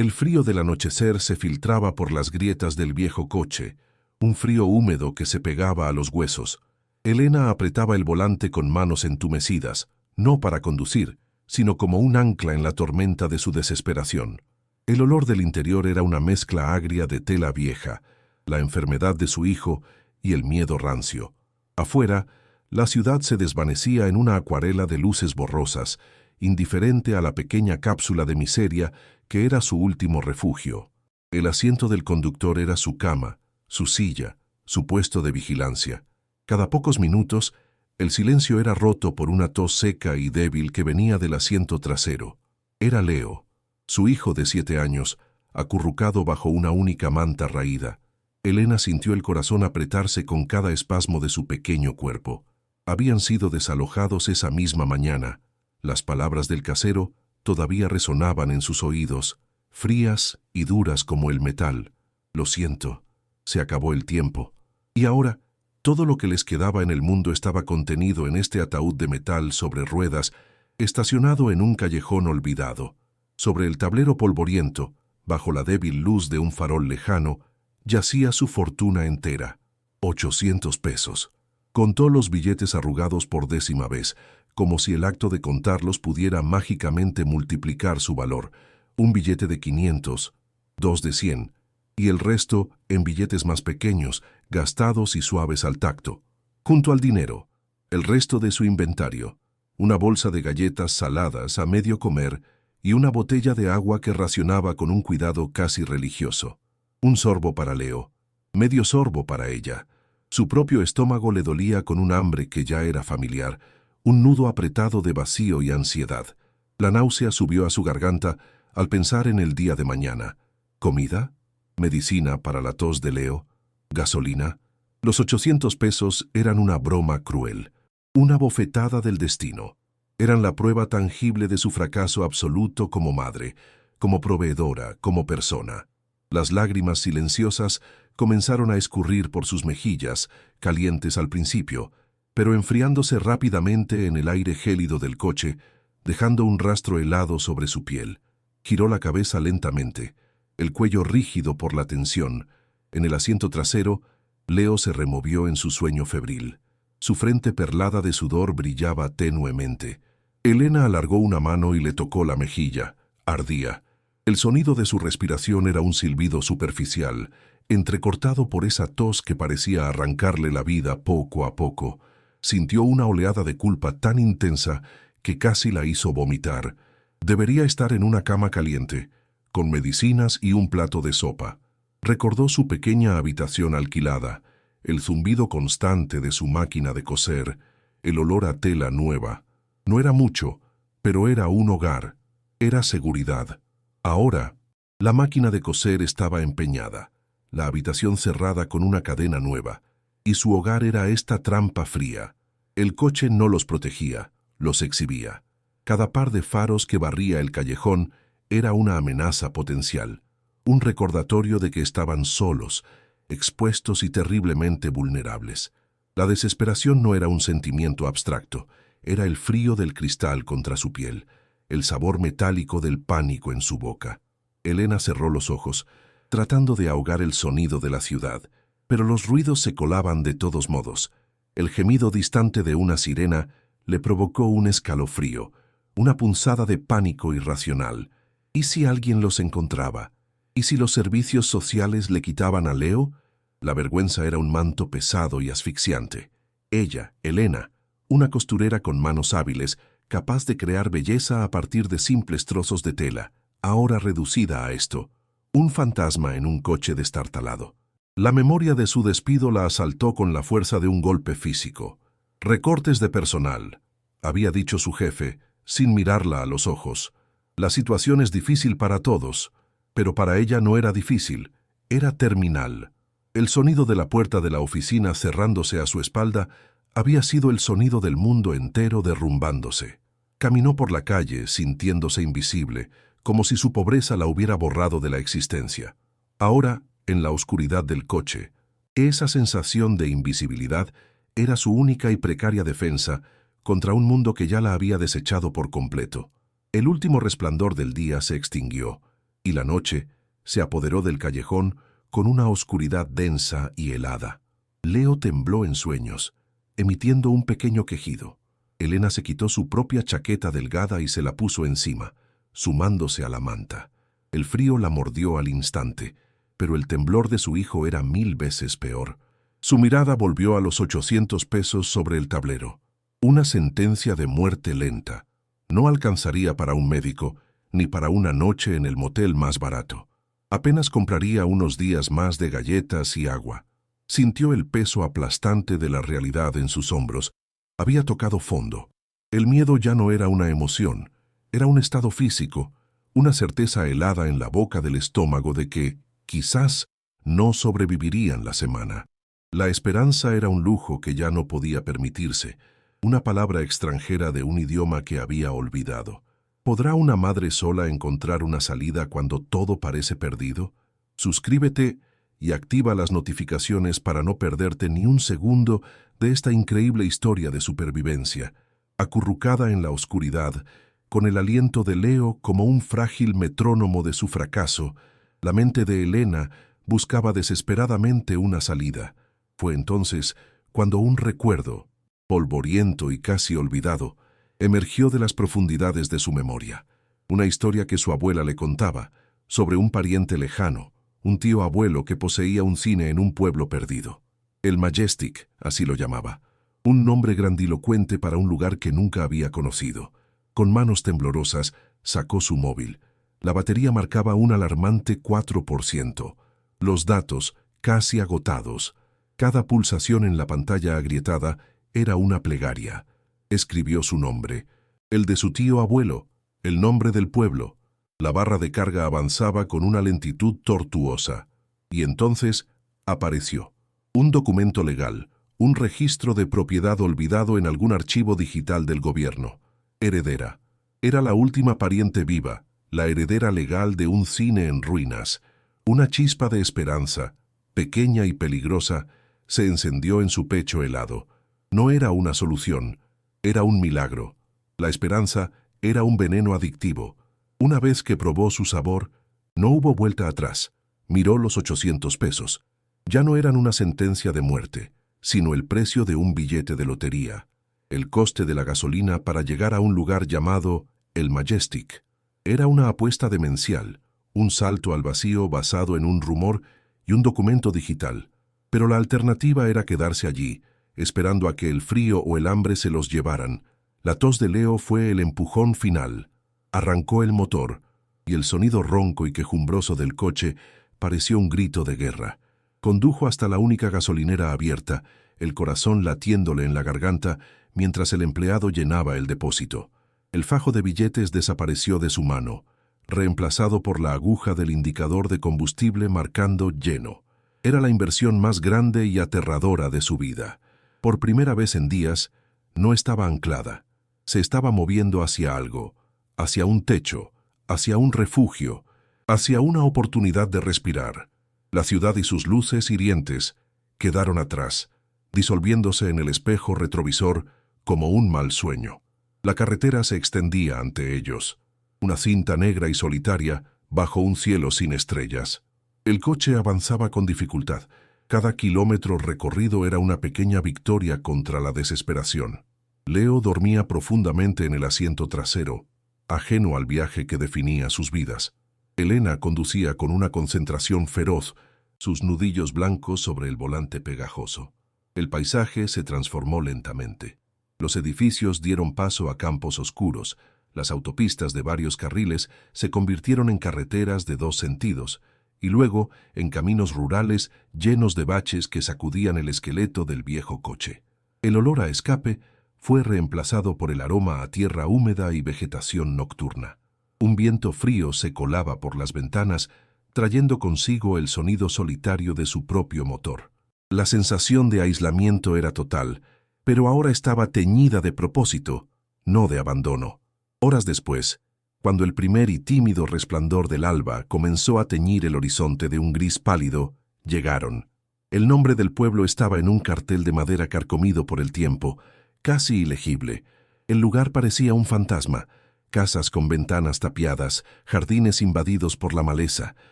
El frío del anochecer se filtraba por las grietas del viejo coche, un frío húmedo que se pegaba a los huesos. Elena apretaba el volante con manos entumecidas, no para conducir, sino como un ancla en la tormenta de su desesperación. El olor del interior era una mezcla agria de tela vieja, la enfermedad de su hijo y el miedo rancio. Afuera, la ciudad se desvanecía en una acuarela de luces borrosas, indiferente a la pequeña cápsula de miseria que era su último refugio. El asiento del conductor era su cama, su silla, su puesto de vigilancia. Cada pocos minutos, el silencio era roto por una tos seca y débil que venía del asiento trasero. Era Leo, su hijo de 7 años, acurrucado bajo una única manta raída. Elena sintió el corazón apretarse con cada espasmo de su pequeño cuerpo. Habían sido desalojados esa misma mañana. Las palabras del casero todavía resonaban en sus oídos, frías y duras como el metal. Lo siento, se acabó el tiempo. Y ahora, todo lo que les quedaba en el mundo estaba contenido en este ataúd de metal sobre ruedas, estacionado en un callejón olvidado. Sobre el tablero polvoriento, bajo la débil luz de un farol lejano, yacía su fortuna entera, 800 pesos. Contó los billetes arrugados por 10ª vez, como si el acto de contarlos pudiera mágicamente multiplicar su valor. Un billete de 500, 2 de 100, y el resto en billetes más pequeños, gastados y suaves al tacto. Junto al dinero, el resto de su inventario, una bolsa de galletas saladas a medio comer y una botella de agua que racionaba con un cuidado casi religioso. Un sorbo para Leo, medio sorbo para ella. Su propio estómago le dolía con un hambre que ya era familiar, un nudo apretado de vacío y ansiedad. La náusea subió a su garganta al pensar en el día de mañana. ¿Comida? ¿Medicina para la tos de Leo? ¿Gasolina? Los 800 pesos eran una broma cruel, una bofetada del destino. Eran la prueba tangible de su fracaso absoluto como madre, como proveedora, como persona. Las lágrimas silenciosas comenzaron a escurrir por sus mejillas, calientes al principio, pero enfriándose rápidamente en el aire gélido del coche, dejando un rastro helado sobre su piel. Giró la cabeza lentamente, el cuello rígido por la tensión. En el asiento trasero, Leo se removió en su sueño febril. Su frente perlada de sudor brillaba tenuemente. Elena alargó una mano y le tocó la mejilla. Ardía. El sonido de su respiración era un silbido superficial, entrecortado por esa tos que parecía arrancarle la vida poco a poco. Sintió una oleada de culpa tan intensa que casi la hizo vomitar. Debería estar en una cama caliente, con medicinas y un plato de sopa. Recordó su pequeña habitación alquilada, el zumbido constante de su máquina de coser, el olor a tela nueva. No era mucho, pero era un hogar, era seguridad. Ahora, la máquina de coser estaba empeñada, la habitación cerrada con una cadena nueva, y su hogar era esta trampa fría. El coche no los protegía, los exhibía. Cada par de faros que barría el callejón era una amenaza potencial, un recordatorio de que estaban solos, expuestos y terriblemente vulnerables. La desesperación no era un sentimiento abstracto, era el frío del cristal contra su piel, el sabor metálico del pánico en su boca. Elena cerró los ojos, tratando de ahogar el sonido de la ciudad, pero los ruidos se colaban de todos modos. El gemido distante de una sirena le provocó un escalofrío, una punzada de pánico irracional. ¿Y si alguien los encontraba? ¿Y si los servicios sociales le quitaban a Leo? La vergüenza era un manto pesado y asfixiante. Ella, Elena, una costurera con manos hábiles, capaz de crear belleza a partir de simples trozos de tela, ahora reducida a esto, un fantasma en un coche destartalado. La memoria de su despido la asaltó con la fuerza de un golpe físico. Recortes de personal, había dicho su jefe, sin mirarla a los ojos. La situación es difícil para todos, pero para ella no era difícil, era terminal. El sonido de la puerta de la oficina cerrándose a su espalda había sido el sonido del mundo entero derrumbándose. Caminó por la calle sintiéndose invisible, como si su pobreza la hubiera borrado de la existencia. Ahora, en la oscuridad del coche, esa sensación de invisibilidad era su única y precaria defensa contra un mundo que ya la había desechado por completo. El último resplandor del día se extinguió. y la noche se apoderó del callejón con una oscuridad densa y helada. Leo tembló en sueños, emitiendo un pequeño quejido. Elena se quitó su propia chaqueta delgada y se la puso encima, sumándose a la manta. El frío la mordió al instante, pero el temblor de su hijo era 1000 veces peor. Su mirada volvió a los 800 pesos sobre el tablero. Una sentencia de muerte lenta. No alcanzaría para un médico, ni para una noche en el motel más barato. Apenas compraría unos días más de galletas y agua. Sintió el peso aplastante de la realidad en sus hombros. Había tocado fondo. El miedo ya no era una emoción, era un estado físico, una certeza helada en la boca del estómago de que, quizás, no sobrevivirían la semana. La esperanza era un lujo que ya no podía permitirse, una palabra extranjera de un idioma que había olvidado. ¿Podrá una madre sola encontrar una salida cuando todo parece perdido? Suscríbete y activa las notificaciones para no perderte ni un segundo de esta increíble historia de supervivencia. Acurrucada en la oscuridad, con el aliento de Leo como un frágil metrónomo de su fracaso, la mente de Elena buscaba desesperadamente una salida. Fue entonces cuando un recuerdo, polvoriento y casi olvidado, emergió de las profundidades de su memoria. Una historia que su abuela le contaba, sobre un pariente lejano, un tío abuelo que poseía un cine en un pueblo perdido. El Majestic, así lo llamaba, un nombre grandilocuente para un lugar que nunca había conocido. Con manos temblorosas, sacó su móvil. La batería marcaba un alarmante 4%. Los datos, casi agotados. Cada pulsación en la pantalla agrietada era una plegaria. Escribió su nombre, el de su tío abuelo, el nombre del pueblo. La barra de carga avanzaba con una lentitud tortuosa. Y entonces apareció. Un documento legal, un registro de propiedad olvidado en algún archivo digital del gobierno. Heredera. Era la última pariente viva, la heredera legal de un cine en ruinas. Una chispa de esperanza, pequeña y peligrosa, se encendió en su pecho helado. No era una solución, era un milagro. La esperanza era un veneno adictivo. Una vez que probó su sabor, no hubo vuelta atrás. Miró los 800 pesos. Ya no eran una sentencia de muerte, sino el precio de un billete de lotería. El coste de la gasolina para llegar a un lugar llamado El Majestic. Era una apuesta demencial, un salto al vacío basado en un rumor y un documento digital. Pero la alternativa era quedarse allí, esperando a que el frío o el hambre se los llevaran. La tos de Leo fue el empujón final. Arrancó el motor, y el sonido ronco y quejumbroso del coche pareció un grito de guerra. Condujo hasta la única gasolinera abierta, el corazón latiéndole en la garganta mientras el empleado llenaba el depósito. El fajo de billetes desapareció de su mano, reemplazado por la aguja del indicador de combustible marcando lleno. Era la inversión más grande y aterradora de su vida. Por primera vez en días, no estaba anclada. Se estaba moviendo hacia algo, hacia un techo, hacia un refugio, hacia una oportunidad de respirar. La ciudad y sus luces hirientes quedaron atrás, disolviéndose en el espejo retrovisor como un mal sueño. La carretera se extendía ante ellos, una cinta negra y solitaria bajo un cielo sin estrellas. El coche avanzaba con dificultad. Cada kilómetro recorrido era una pequeña victoria contra la desesperación. Leo dormía profundamente en el asiento trasero, ajeno al viaje que definía sus vidas. Elena conducía con una concentración feroz, sus nudillos blancos sobre el volante pegajoso. El paisaje se transformó lentamente. Los edificios dieron paso a campos oscuros. Las autopistas de varios carriles se convirtieron en carreteras de 2 sentidos, y luego en caminos rurales llenos de baches que sacudían el esqueleto del viejo coche. El olor a escape fue reemplazado por el aroma a tierra húmeda y vegetación nocturna. Un viento frío se colaba por las ventanas, trayendo consigo el sonido solitario de su propio motor. La sensación de aislamiento era total, pero ahora estaba teñida de propósito, no de abandono. Horas después, cuando el primer y tímido resplandor del alba comenzó a teñir el horizonte de un gris pálido, llegaron. El nombre del pueblo estaba en un cartel de madera carcomido por el tiempo, casi ilegible. El lugar parecía un fantasma, casas con ventanas tapiadas, jardines invadidos por la maleza,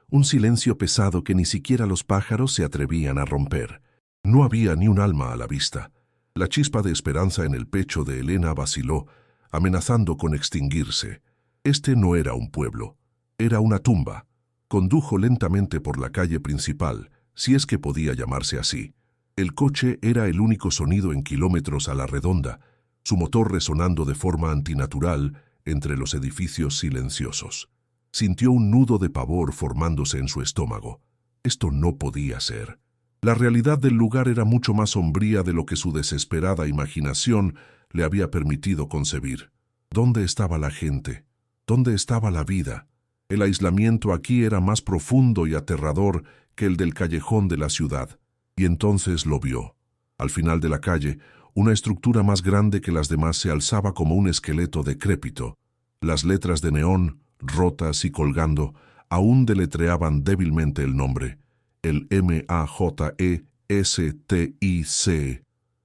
un silencio pesado que ni siquiera los pájaros se atrevían a romper. No había ni un alma a la vista. La chispa de esperanza en el pecho de Elena vaciló, amenazando con extinguirse. Este no era un pueblo, era una tumba. Condujo lentamente por la calle principal, si es que podía llamarse así. El coche era el único sonido en kilómetros a la redonda, su motor resonando de forma antinatural entre los edificios silenciosos. Sintió un nudo de pavor formándose en su estómago. Esto no podía ser. La realidad del lugar era mucho más sombría de lo que su desesperada imaginación le había permitido concebir. ¿Dónde estaba la gente? ¿Dónde estaba la vida? El aislamiento aquí era más profundo y aterrador que el del callejón de la ciudad. Y entonces lo vio. Al final de la calle, una estructura más grande que las demás se alzaba como un esqueleto decrépito. Las letras de neón, rotas y colgando, aún deletreaban débilmente el nombre. El M-A-J-E-S-T-I-C.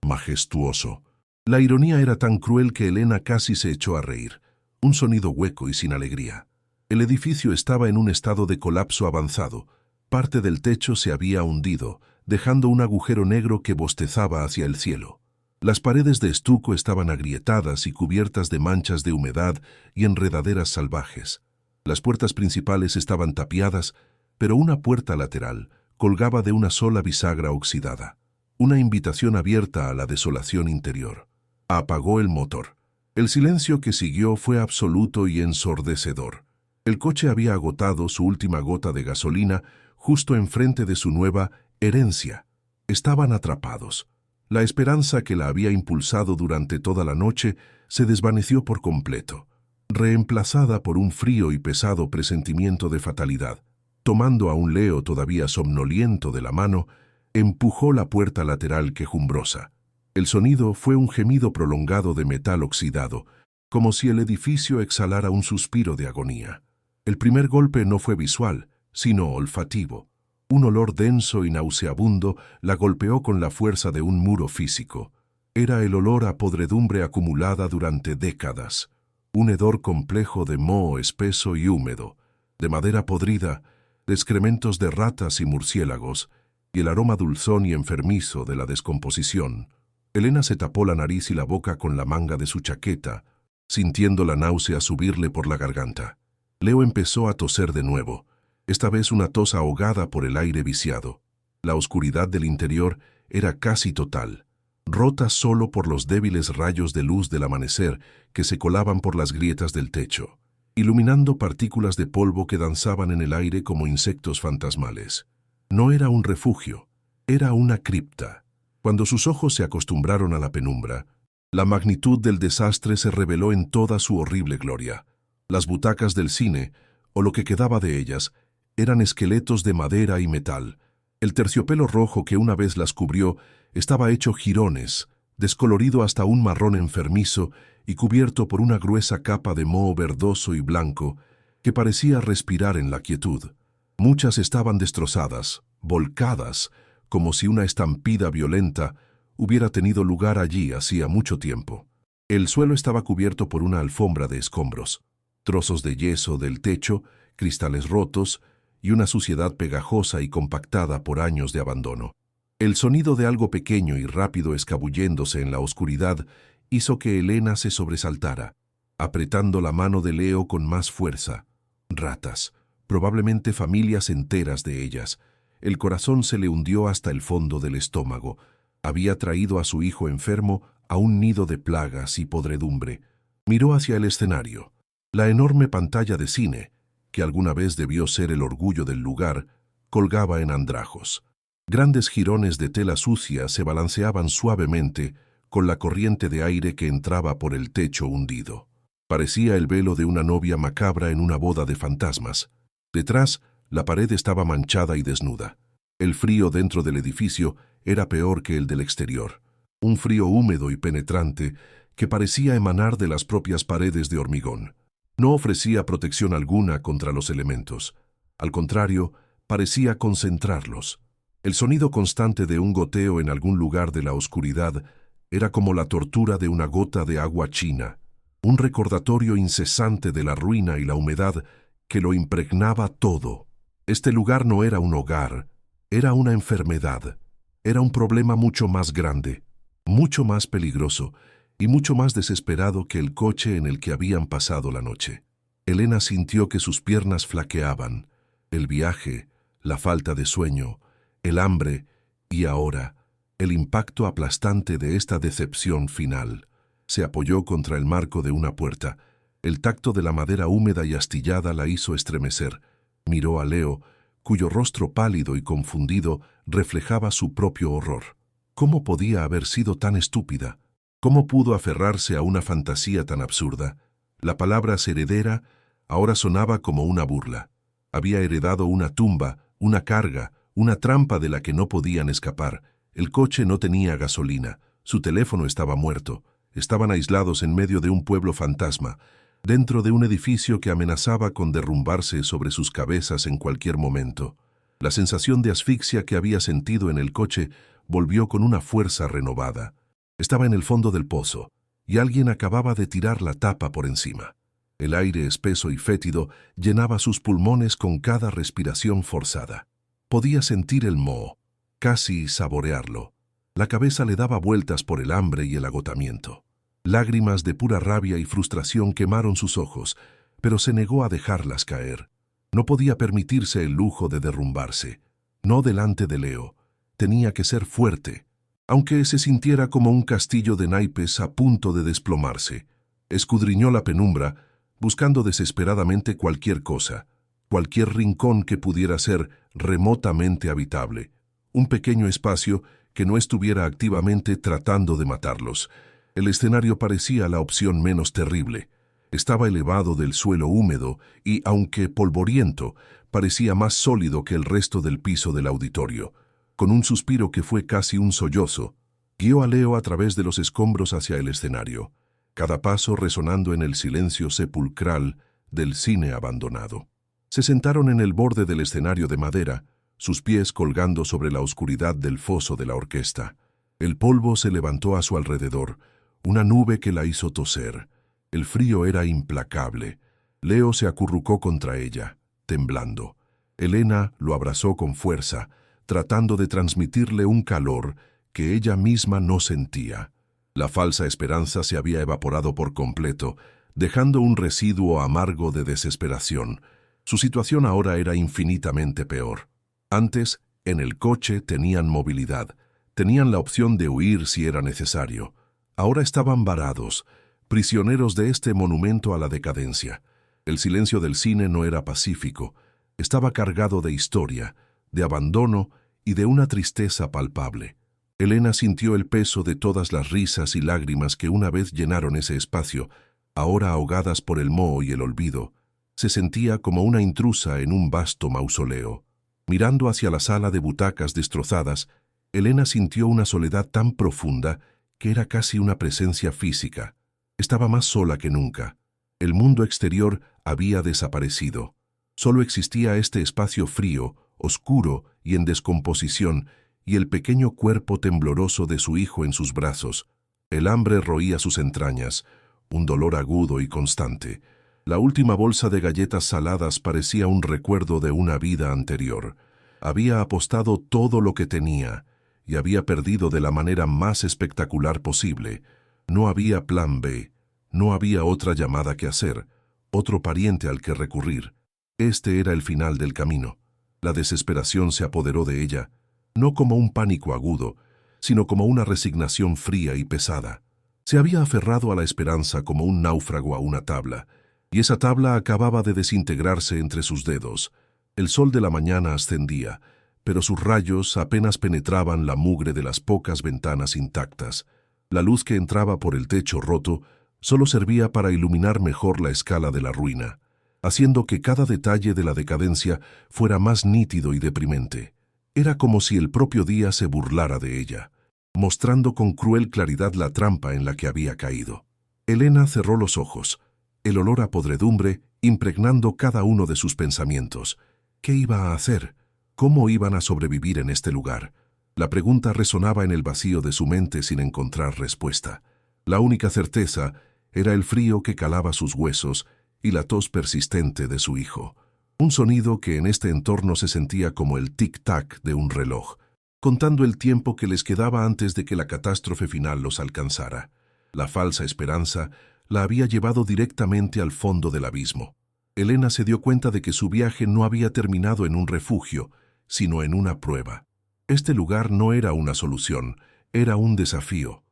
Majestuoso. La ironía era tan cruel que Elena casi se echó a reír. Un sonido hueco y sin alegría. El edificio estaba en un estado de colapso avanzado. Parte del techo se había hundido, dejando un agujero negro que bostezaba hacia el cielo. Las paredes de estuco estaban agrietadas y cubiertas de manchas de humedad y enredaderas salvajes. Las puertas principales estaban tapiadas, pero una puerta lateral colgaba de una sola bisagra oxidada. Una invitación abierta a la desolación interior. Apagó el motor. El silencio que siguió fue absoluto y ensordecedor. El coche había agotado su última gota de gasolina justo enfrente de su nueva herencia. Estaban atrapados. La esperanza que la había impulsado durante toda la noche se desvaneció por completo, reemplazada por un frío y pesado presentimiento de fatalidad. Tomando a un Leo todavía somnoliento de la mano, empujó la puerta lateral quejumbrosa. El sonido fue un gemido prolongado de metal oxidado, como si el edificio exhalara un suspiro de agonía. El primer golpe no fue visual, sino olfativo. Un olor denso y nauseabundo la golpeó con la fuerza de un muro físico. Era el olor a podredumbre acumulada durante décadas. Un hedor complejo de moho espeso y húmedo, de madera podrida, de excrementos de ratas y murciélagos, y el aroma dulzón y enfermizo de la descomposición. Elena se tapó la nariz y la boca con la manga de su chaqueta, sintiendo la náusea subirle por la garganta. Leo empezó a toser de nuevo, esta vez una tos ahogada por el aire viciado. La oscuridad del interior era casi total, rota solo por los débiles rayos de luz del amanecer que se colaban por las grietas del techo, iluminando partículas de polvo que danzaban en el aire como insectos fantasmales. No era un refugio, era una cripta. Cuando sus ojos se acostumbraron a la penumbra, la magnitud del desastre se reveló en toda su horrible gloria. Las butacas del cine, o lo que quedaba de ellas, eran esqueletos de madera y metal. El terciopelo rojo que una vez las cubrió estaba hecho jirones, descolorido hasta un marrón enfermizo y cubierto por una gruesa capa de moho verdoso y blanco que parecía respirar en la quietud. Muchas estaban destrozadas, volcadas, como si una estampida violenta hubiera tenido lugar allí hacía mucho tiempo. El suelo estaba cubierto por una alfombra de escombros, trozos de yeso del techo, cristales rotos y una suciedad pegajosa y compactada por años de abandono. El sonido de algo pequeño y rápido escabulléndose en la oscuridad hizo que Elena se sobresaltara, apretando la mano de Leo con más fuerza. Ratas, probablemente familias enteras de ellas. El corazón se le hundió hasta el fondo del estómago. Había traído a su hijo enfermo a un nido de plagas y podredumbre. Miró hacia el escenario. La enorme pantalla de cine, que alguna vez debió ser el orgullo del lugar, colgaba en andrajos. Grandes jirones de tela sucia se balanceaban suavemente con la corriente de aire que entraba por el techo hundido. Parecía el velo de una novia macabra en una boda de fantasmas. Detrás, la pared estaba manchada y desnuda. El frío dentro del edificio era peor que el del exterior. Un frío húmedo y penetrante que parecía emanar de las propias paredes de hormigón. No ofrecía protección alguna contra los elementos. Al contrario, parecía concentrarlos. El sonido constante de un goteo en algún lugar de la oscuridad era como la tortura de una gota de agua china. un recordatorio incesante de la ruina y la humedad que lo impregnaba todo. Este lugar no era un hogar, era una enfermedad, era un problema mucho más grande, mucho más peligroso y mucho más desesperado que el coche en el que habían pasado la noche. Elena sintió que sus piernas flaqueaban, el viaje, la falta de sueño, el hambre y ahora, el impacto aplastante de esta decepción final. Se apoyó contra el marco de una puerta. El tacto de la madera húmeda y astillada la hizo estremecer. Miró a Leo, cuyo rostro pálido y confundido reflejaba su propio horror. ¿Cómo podía haber sido tan estúpida? ¿Cómo pudo aferrarse a una fantasía tan absurda? La palabra heredera ahora sonaba como una burla. Había heredado una tumba, una carga, una trampa de la que no podían escapar. El coche no tenía gasolina, su teléfono estaba muerto. Estaban aislados en medio de un pueblo fantasma, dentro de un edificio que amenazaba con derrumbarse sobre sus cabezas en cualquier momento. La sensación de asfixia que había sentido en el coche volvió con una fuerza renovada. Estaba en el fondo del pozo, y alguien acababa de tirar la tapa por encima. El aire espeso y fétido llenaba sus pulmones con cada respiración forzada. Podía sentir el moho, casi saborearlo. La cabeza le daba vueltas por el hambre y el agotamiento. Lágrimas de pura rabia y frustración quemaron sus ojos, pero se negó a dejarlas caer. No podía permitirse el lujo de derrumbarse. No delante de Leo. Tenía que ser fuerte, aunque se sintiera como un castillo de naipes a punto de desplomarse. Escudriñó la penumbra, buscando desesperadamente cualquier cosa, cualquier rincón que pudiera ser remotamente habitable. Un pequeño espacio que no estuviera activamente tratando de matarlos. El escenario parecía la opción menos terrible. Estaba elevado del suelo húmedo y, aunque polvoriento, parecía más sólido que el resto del piso del auditorio. Con un suspiro que fue casi un sollozo, guió a Leo a través de los escombros hacia el escenario, cada paso resonando en el silencio sepulcral del cine abandonado. Se sentaron en el borde del escenario de madera, sus pies colgando sobre la oscuridad del foso de la orquesta. El polvo se levantó a su alrededor, una nube que la hizo toser. El frío era implacable. Leo se acurrucó contra ella, temblando. Elena lo abrazó con fuerza, tratando de transmitirle un calor que ella misma no sentía. La falsa esperanza se había evaporado por completo, dejando un residuo amargo de desesperación. Su situación ahora era infinitamente peor. Antes, en el coche tenían movilidad, tenían la opción de huir si era necesario. Ahora estaban varados, prisioneros de este monumento a la decadencia. El silencio del cine no era pacífico, estaba cargado de historia, de abandono y de una tristeza palpable. Elena sintió el peso de todas las risas y lágrimas que una vez llenaron ese espacio, ahora ahogadas por el moho y el olvido. Se sentía como una intrusa en un vasto mausoleo. Mirando hacia la sala de butacas destrozadas, Elena sintió una soledad tan profunda que era casi una presencia física. Estaba más sola que nunca. El mundo exterior había desaparecido. Solo existía este espacio frío, oscuro y en descomposición, y el pequeño cuerpo tembloroso de su hijo en sus brazos. El hambre roía sus entrañas, un dolor agudo y constante. La última bolsa de galletas saladas parecía un recuerdo de una vida anterior. Había apostado todo lo que tenía y había perdido de la manera más espectacular posible. No había plan B, no había otra llamada que hacer, otro pariente al que recurrir. Este era el final del camino. La desesperación se apoderó de ella, no como un pánico agudo, sino como una resignación fría y pesada. Se había aferrado a la esperanza como un náufrago a una tabla, y esa tabla acababa de desintegrarse entre sus dedos. El sol de la mañana ascendía, pero sus rayos apenas penetraban la mugre de las pocas ventanas intactas. La luz que entraba por el techo roto solo servía para iluminar mejor la escala de la ruina, haciendo que cada detalle de la decadencia fuera más nítido y deprimente. Era como si el propio día se burlara de ella, mostrando con cruel claridad la trampa en la que había caído. Elena cerró los ojos, el olor a podredumbre impregnando cada uno de sus pensamientos. ¿Qué iba a hacer? ¿Cómo iban a sobrevivir en este lugar? La pregunta resonaba en el vacío de su mente sin encontrar respuesta. La única certeza Era el frío que calaba sus huesos y la tos persistente de su hijo. Un sonido que en este entorno se sentía como el tic-tac de un reloj, contando el tiempo que les quedaba antes de que la catástrofe final los alcanzara. La falsa esperanza la había llevado directamente al fondo del abismo. Elena se dio cuenta de que su viaje no había terminado en un refugio, sino en una prueba. Este lugar no era una solución, era un desafío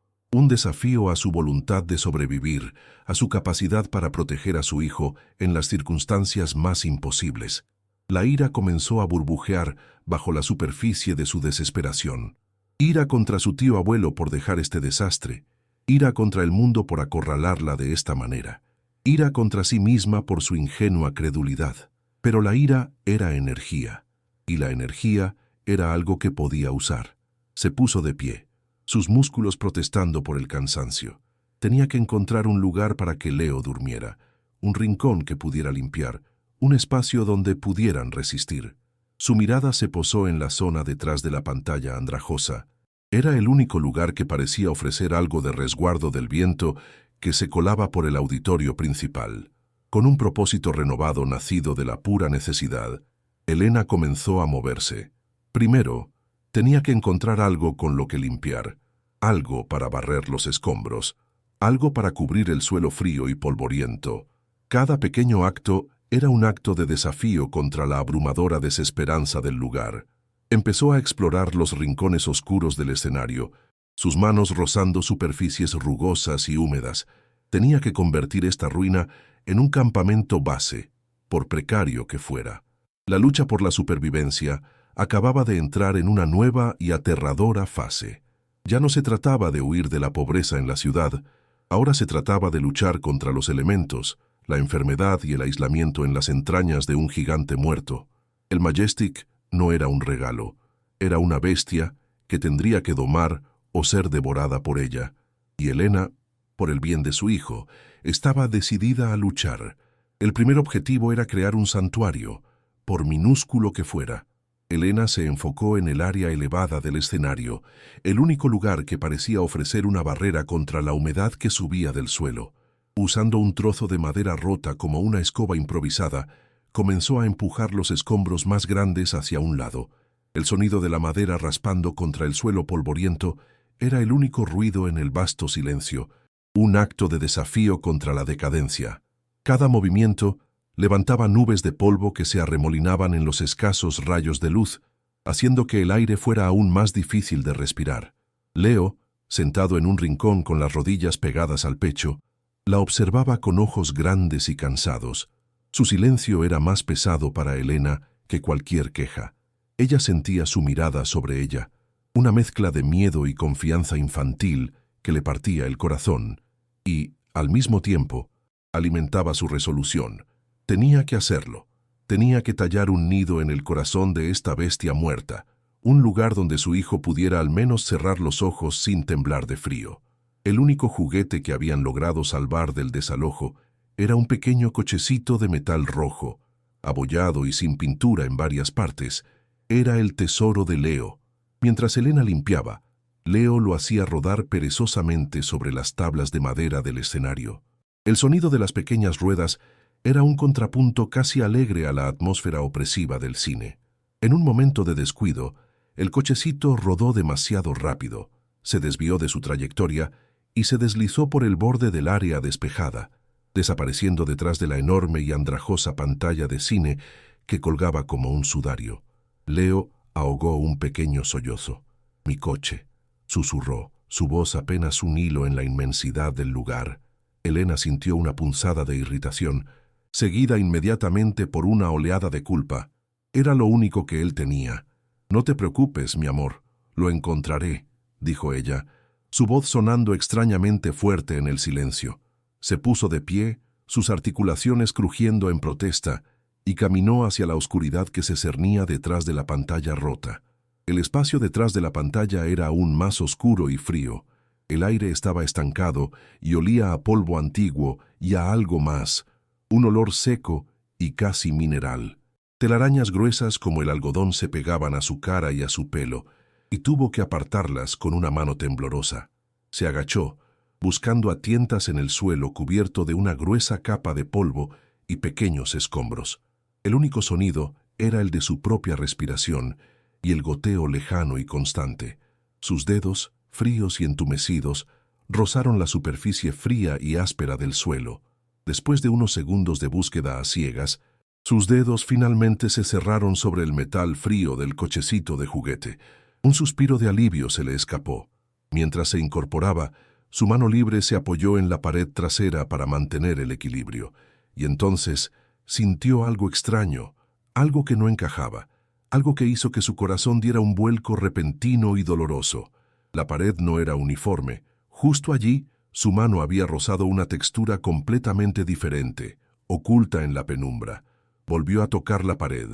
a su voluntad de sobrevivir, a su capacidad para proteger a su hijo en las circunstancias más imposibles. La ira comenzó a burbujear bajo la superficie de su desesperación. Ira contra su tío abuelo por dejar este desastre, ira contra el mundo por acorralarla de esta manera, ira contra sí misma por su ingenua credulidad. Pero la ira era energía, y la energía era algo que podía usar. Se puso de pie, sus músculos protestando por el cansancio. Tenía que encontrar un lugar para que Leo durmiera, un rincón que pudiera limpiar, un espacio donde pudieran resistir. Su mirada se posó en la zona detrás de la pantalla andrajosa. Era el único lugar que parecía ofrecer algo de resguardo del viento que se colaba por el auditorio principal. Con un propósito renovado nacido de la pura necesidad, Elena comenzó a moverse. Primero, tenía que encontrar algo con lo que limpiar, algo para barrer los escombros, algo para cubrir el suelo frío y polvoriento. Cada pequeño acto era un acto de desafío contra la abrumadora desesperanza del lugar. Empezó a explorar los rincones oscuros del escenario, sus manos rozando superficies rugosas y húmedas. Tenía que convertir esta ruina en un campamento base, por precario que fuera. La lucha por la supervivencia acababa de entrar en una nueva y aterradora fase. Ya no se trataba de huir de la pobreza en la ciudad, ahora se trataba de luchar contra los elementos, la enfermedad y el aislamiento en las entrañas de un gigante muerto. El Majestic no era un regalo, era una bestia que tendría que domar o ser devorada por ella, y Elena, por el bien de su hijo, estaba decidida a luchar. El primer objetivo era crear un santuario, por minúsculo que fuera. Elena se enfocó en el área elevada del escenario, el único lugar que parecía ofrecer una barrera contra la humedad que subía del suelo. Usando un trozo de madera rota como una escoba improvisada, comenzó a empujar los escombros más grandes hacia un lado. El sonido de la madera raspando contra el suelo polvoriento era el único ruido en el vasto silencio, un acto de desafío contra la decadencia. Cada movimiento levantaba nubes de polvo que se arremolinaban en los escasos rayos de luz, haciendo que el aire fuera aún más difícil de respirar. Leo, sentado en un rincón con las rodillas pegadas al pecho, la observaba con ojos grandes y cansados. Su silencio era más pesado para Elena que cualquier queja. Ella sentía su mirada sobre ella, una mezcla de miedo y confianza infantil que le partía el corazón, y, al mismo tiempo, alimentaba su resolución. Tenía que hacerlo. Tenía que tallar un nido en el corazón de esta bestia muerta, un lugar donde su hijo pudiera al menos cerrar los ojos sin temblar de frío. El único juguete que habían logrado salvar del desalojo era un pequeño cochecito de metal rojo, abollado y sin pintura en varias partes. Era el tesoro de Leo. Mientras Elena limpiaba, Leo lo hacía rodar perezosamente sobre las tablas de madera del escenario. El sonido de las pequeñas ruedas era un contrapunto casi alegre a la atmósfera opresiva del cine. En un momento de descuido, el cochecito rodó demasiado rápido, se desvió de su trayectoria y se deslizó por el borde del área despejada, desapareciendo detrás de la enorme y andrajosa pantalla de cine que colgaba como un sudario. Leo ahogó un pequeño sollozo. «Mi coche», susurró, su voz apenas un hilo en la inmensidad del lugar. Elena sintió una punzada de irritación, seguida inmediatamente por una oleada de culpa. Era lo único que él tenía. «No te preocupes, mi amor, lo encontraré», dijo ella, su voz sonando extrañamente fuerte en el silencio. Se puso de pie, sus articulaciones crujiendo en protesta, y caminó hacia la oscuridad que se cernía detrás de la pantalla rota. El espacio detrás de la pantalla era aún más oscuro y frío. El aire estaba estancado y olía a polvo antiguo y a algo más, un olor seco y casi mineral. Telarañas gruesas como el algodón se pegaban a su cara y a su pelo, y tuvo que apartarlas con una mano temblorosa. Se agachó, buscando a tientas en el suelo cubierto de una gruesa capa de polvo y pequeños escombros. El único sonido era el de su propia respiración y el goteo lejano y constante. Sus dedos, fríos y entumecidos, rozaron la superficie fría y áspera del suelo. Después de unos segundos de búsqueda a ciegas, sus dedos finalmente se cerraron sobre el metal frío del cochecito de juguete. Un suspiro de alivio se le escapó. Mientras se incorporaba, su mano libre se apoyó en la pared trasera para mantener el equilibrio, y entonces sintió algo extraño, algo que no encajaba, algo que hizo que su corazón diera un vuelco repentino y doloroso. La pared no era uniforme. Justo allí, su mano había rozado una textura completamente diferente, oculta en la penumbra. Volvió a tocar la pared,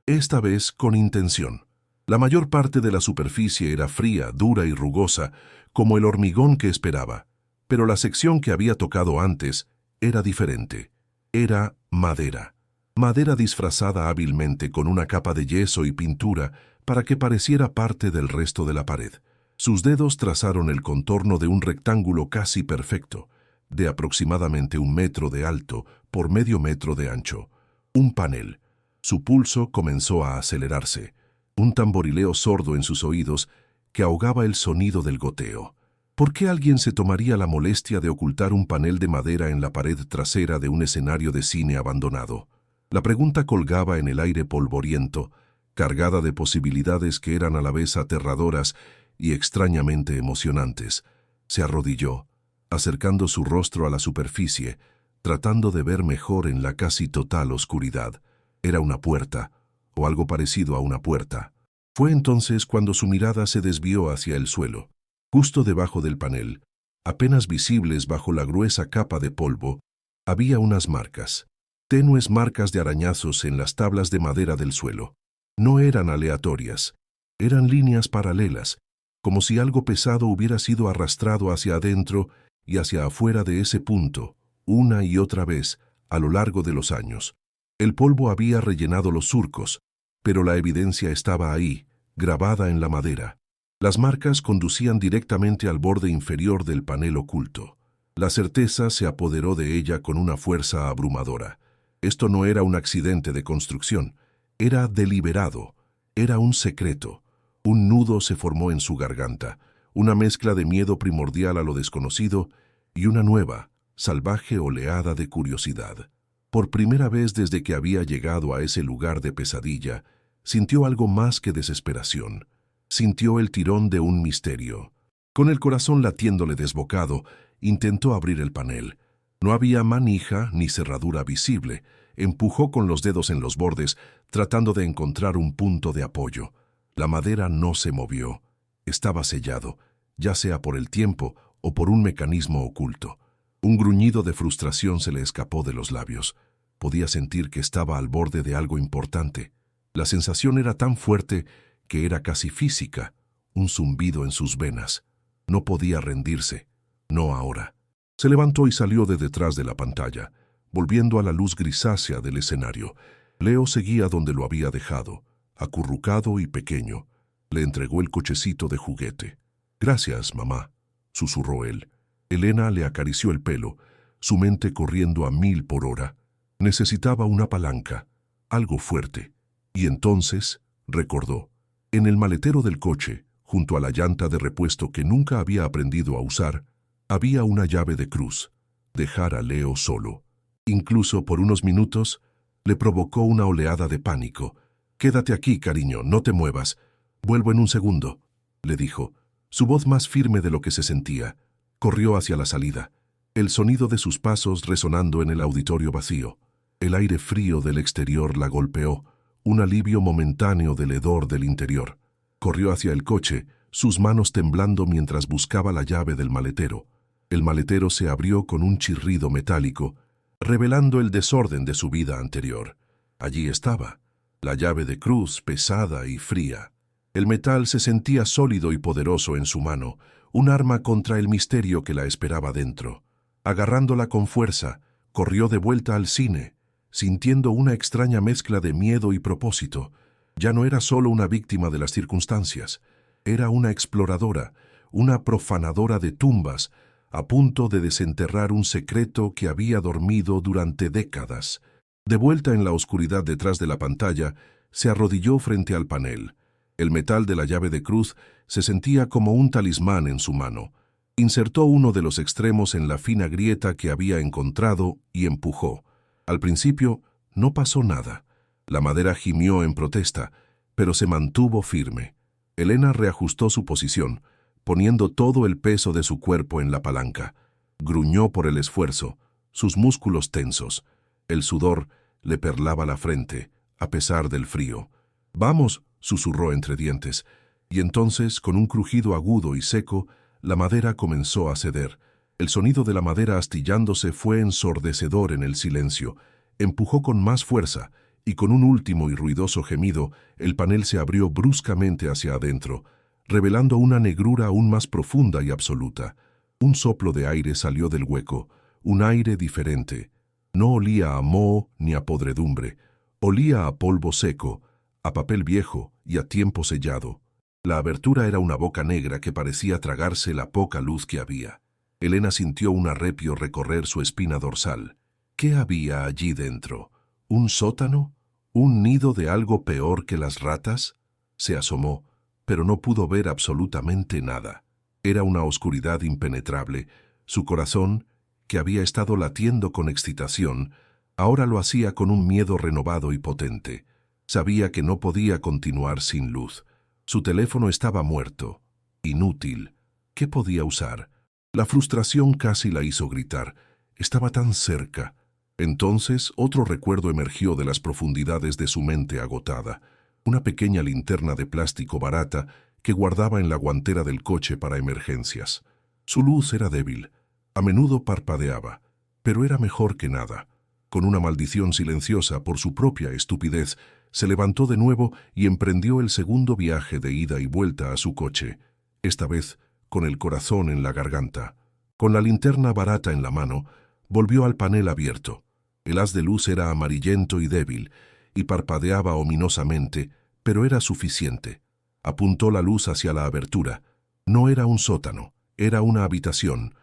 esta vez con intención. La mayor parte de la superficie era fría, dura y rugosa, como el hormigón que esperaba, pero la sección que había tocado antes era diferente. Era madera. Madera disfrazada hábilmente con una capa de yeso y pintura para que pareciera parte del resto de la pared. Sus dedos trazaron el contorno de un rectángulo casi perfecto, de aproximadamente 1 metro de alto por medio metro de ancho. Un panel. Su pulso comenzó a acelerarse, un tamborileo sordo en sus oídos que ahogaba el sonido del goteo. ¿Por qué alguien se tomaría la molestia de ocultar un panel de madera en la pared trasera de un escenario de cine abandonado? La pregunta colgaba en el aire polvoriento, cargada de posibilidades que eran a la vez aterradoras y extrañamente emocionantes. Se arrodilló, acercando su rostro a la superficie, tratando de ver mejor en la casi total oscuridad. Era una puerta, o algo parecido a una puerta. Fue entonces cuando su mirada se desvió hacia el suelo. Justo debajo del panel, apenas visibles bajo la gruesa capa de polvo, había unas marcas. Tenues marcas de arañazos en las tablas de madera del suelo. No eran aleatorias, eran líneas paralelas, como si algo pesado hubiera sido arrastrado hacia adentro y hacia afuera de ese punto, una y otra vez, a lo largo de los años. El polvo había rellenado los surcos, pero la evidencia estaba ahí, grabada en la madera. Las marcas conducían directamente al borde inferior del panel oculto. La certeza se apoderó de ella con una fuerza abrumadora. Esto no era un accidente de construcción, era deliberado, era un secreto. Un nudo se formó en su garganta, una mezcla de miedo primordial a lo desconocido y una nueva, salvaje oleada de curiosidad. Por primera vez desde que había llegado a ese lugar de pesadilla, sintió algo más que desesperación. Sintió el tirón de un misterio. Con el corazón latiéndole desbocado, intentó abrir el panel. No había manija ni cerradura visible. Empujó con los dedos en los bordes, tratando de encontrar un punto de apoyo. La madera no se movió. Estaba sellado, ya sea por el tiempo o por un mecanismo oculto. Un gruñido de frustración se le escapó de los labios. Podía sentir que estaba al borde de algo importante. La sensación era tan fuerte que era casi física, un zumbido en sus venas. No podía rendirse, no ahora. Se levantó y salió de detrás de la pantalla, volviendo a la luz grisácea del escenario. Leo seguía donde lo había dejado, acurrucado y pequeño. Le entregó el cochecito de juguete. «Gracias, mamá», susurró él. Elena le acarició el pelo, su mente corriendo a 1000 por hora. Necesitaba una palanca, algo fuerte. Y entonces, recordó, en el maletero del coche, junto a la llanta de repuesto que nunca había aprendido a usar, había una llave de cruz. Dejar a Leo solo. Incluso por unos minutos, le provocó una oleada de pánico. «Quédate aquí, cariño, no te muevas. Vuelvo en un segundo», le dijo, su voz más firme de lo que se sentía. Corrió hacia la salida, el sonido de sus pasos resonando en el auditorio vacío. El aire frío del exterior la golpeó, un alivio momentáneo del hedor del interior. Corrió hacia el coche, sus manos temblando mientras buscaba la llave del maletero. El maletero se abrió con un chirrido metálico, revelando el desorden de su vida anterior. Allí estaba, la llave de cruz pesada y fría. El metal se sentía sólido y poderoso en su mano, un arma contra el misterio que la esperaba dentro. Agarrándola con fuerza, corrió de vuelta al cine, sintiendo una extraña mezcla de miedo y propósito. Ya no era solo una víctima de las circunstancias, era una exploradora, una profanadora de tumbas, a punto de desenterrar un secreto que había dormido durante décadas. De vuelta en la oscuridad detrás de la pantalla, se arrodilló frente al panel. El metal de la llave de cruz se sentía como un talismán en su mano. Insertó uno de los extremos en la fina grieta que había encontrado y empujó. Al principio no pasó nada. La madera gimió en protesta, pero se mantuvo firme. Elena reajustó su posición, poniendo todo el peso de su cuerpo en la palanca. Gruñó por el esfuerzo, sus músculos tensos. El sudor le perlaba la frente, a pesar del frío. «Vamos», susurró entre dientes, y entonces, con un crujido agudo y seco, la madera comenzó a ceder. El sonido de la madera astillándose fue ensordecedor en el silencio. Empujó con más fuerza, y con un último y ruidoso gemido, el panel se abrió bruscamente hacia adentro, revelando una negrura aún más profunda y absoluta. Un soplo de aire salió del hueco, un aire diferente. No olía a moho ni a podredumbre, olía a polvo seco, a papel viejo y a tiempo sellado. La abertura era una boca negra que parecía tragarse la poca luz que había. Elena sintió un arrepio recorrer su espina dorsal. ¿Qué había allí dentro? ¿Un sótano? ¿Un nido de algo peor que las ratas? Se asomó, pero no pudo ver absolutamente nada. Era una oscuridad impenetrable. Su corazón, que había estado latiendo con excitación, ahora lo hacía con un miedo renovado y potente. Sabía que no podía continuar sin luz. Su teléfono estaba muerto, inútil. ¿Qué podía usar? La frustración casi la hizo gritar. Estaba tan cerca. Entonces, otro recuerdo emergió de las profundidades de su mente agotada. Una pequeña linterna de plástico barata que guardaba en la guantera del coche para emergencias. Su luz era débil. A menudo parpadeaba, pero era mejor que nada. Con una maldición silenciosa por su propia estupidez, se levantó de nuevo y emprendió el segundo viaje de ida y vuelta a su coche, esta vez con el corazón en la garganta. Con la linterna barata en la mano, volvió al panel abierto. El haz de luz era amarillento y débil, y parpadeaba ominosamente, pero era suficiente. Apuntó la luz hacia la abertura. No era un sótano, era una habitación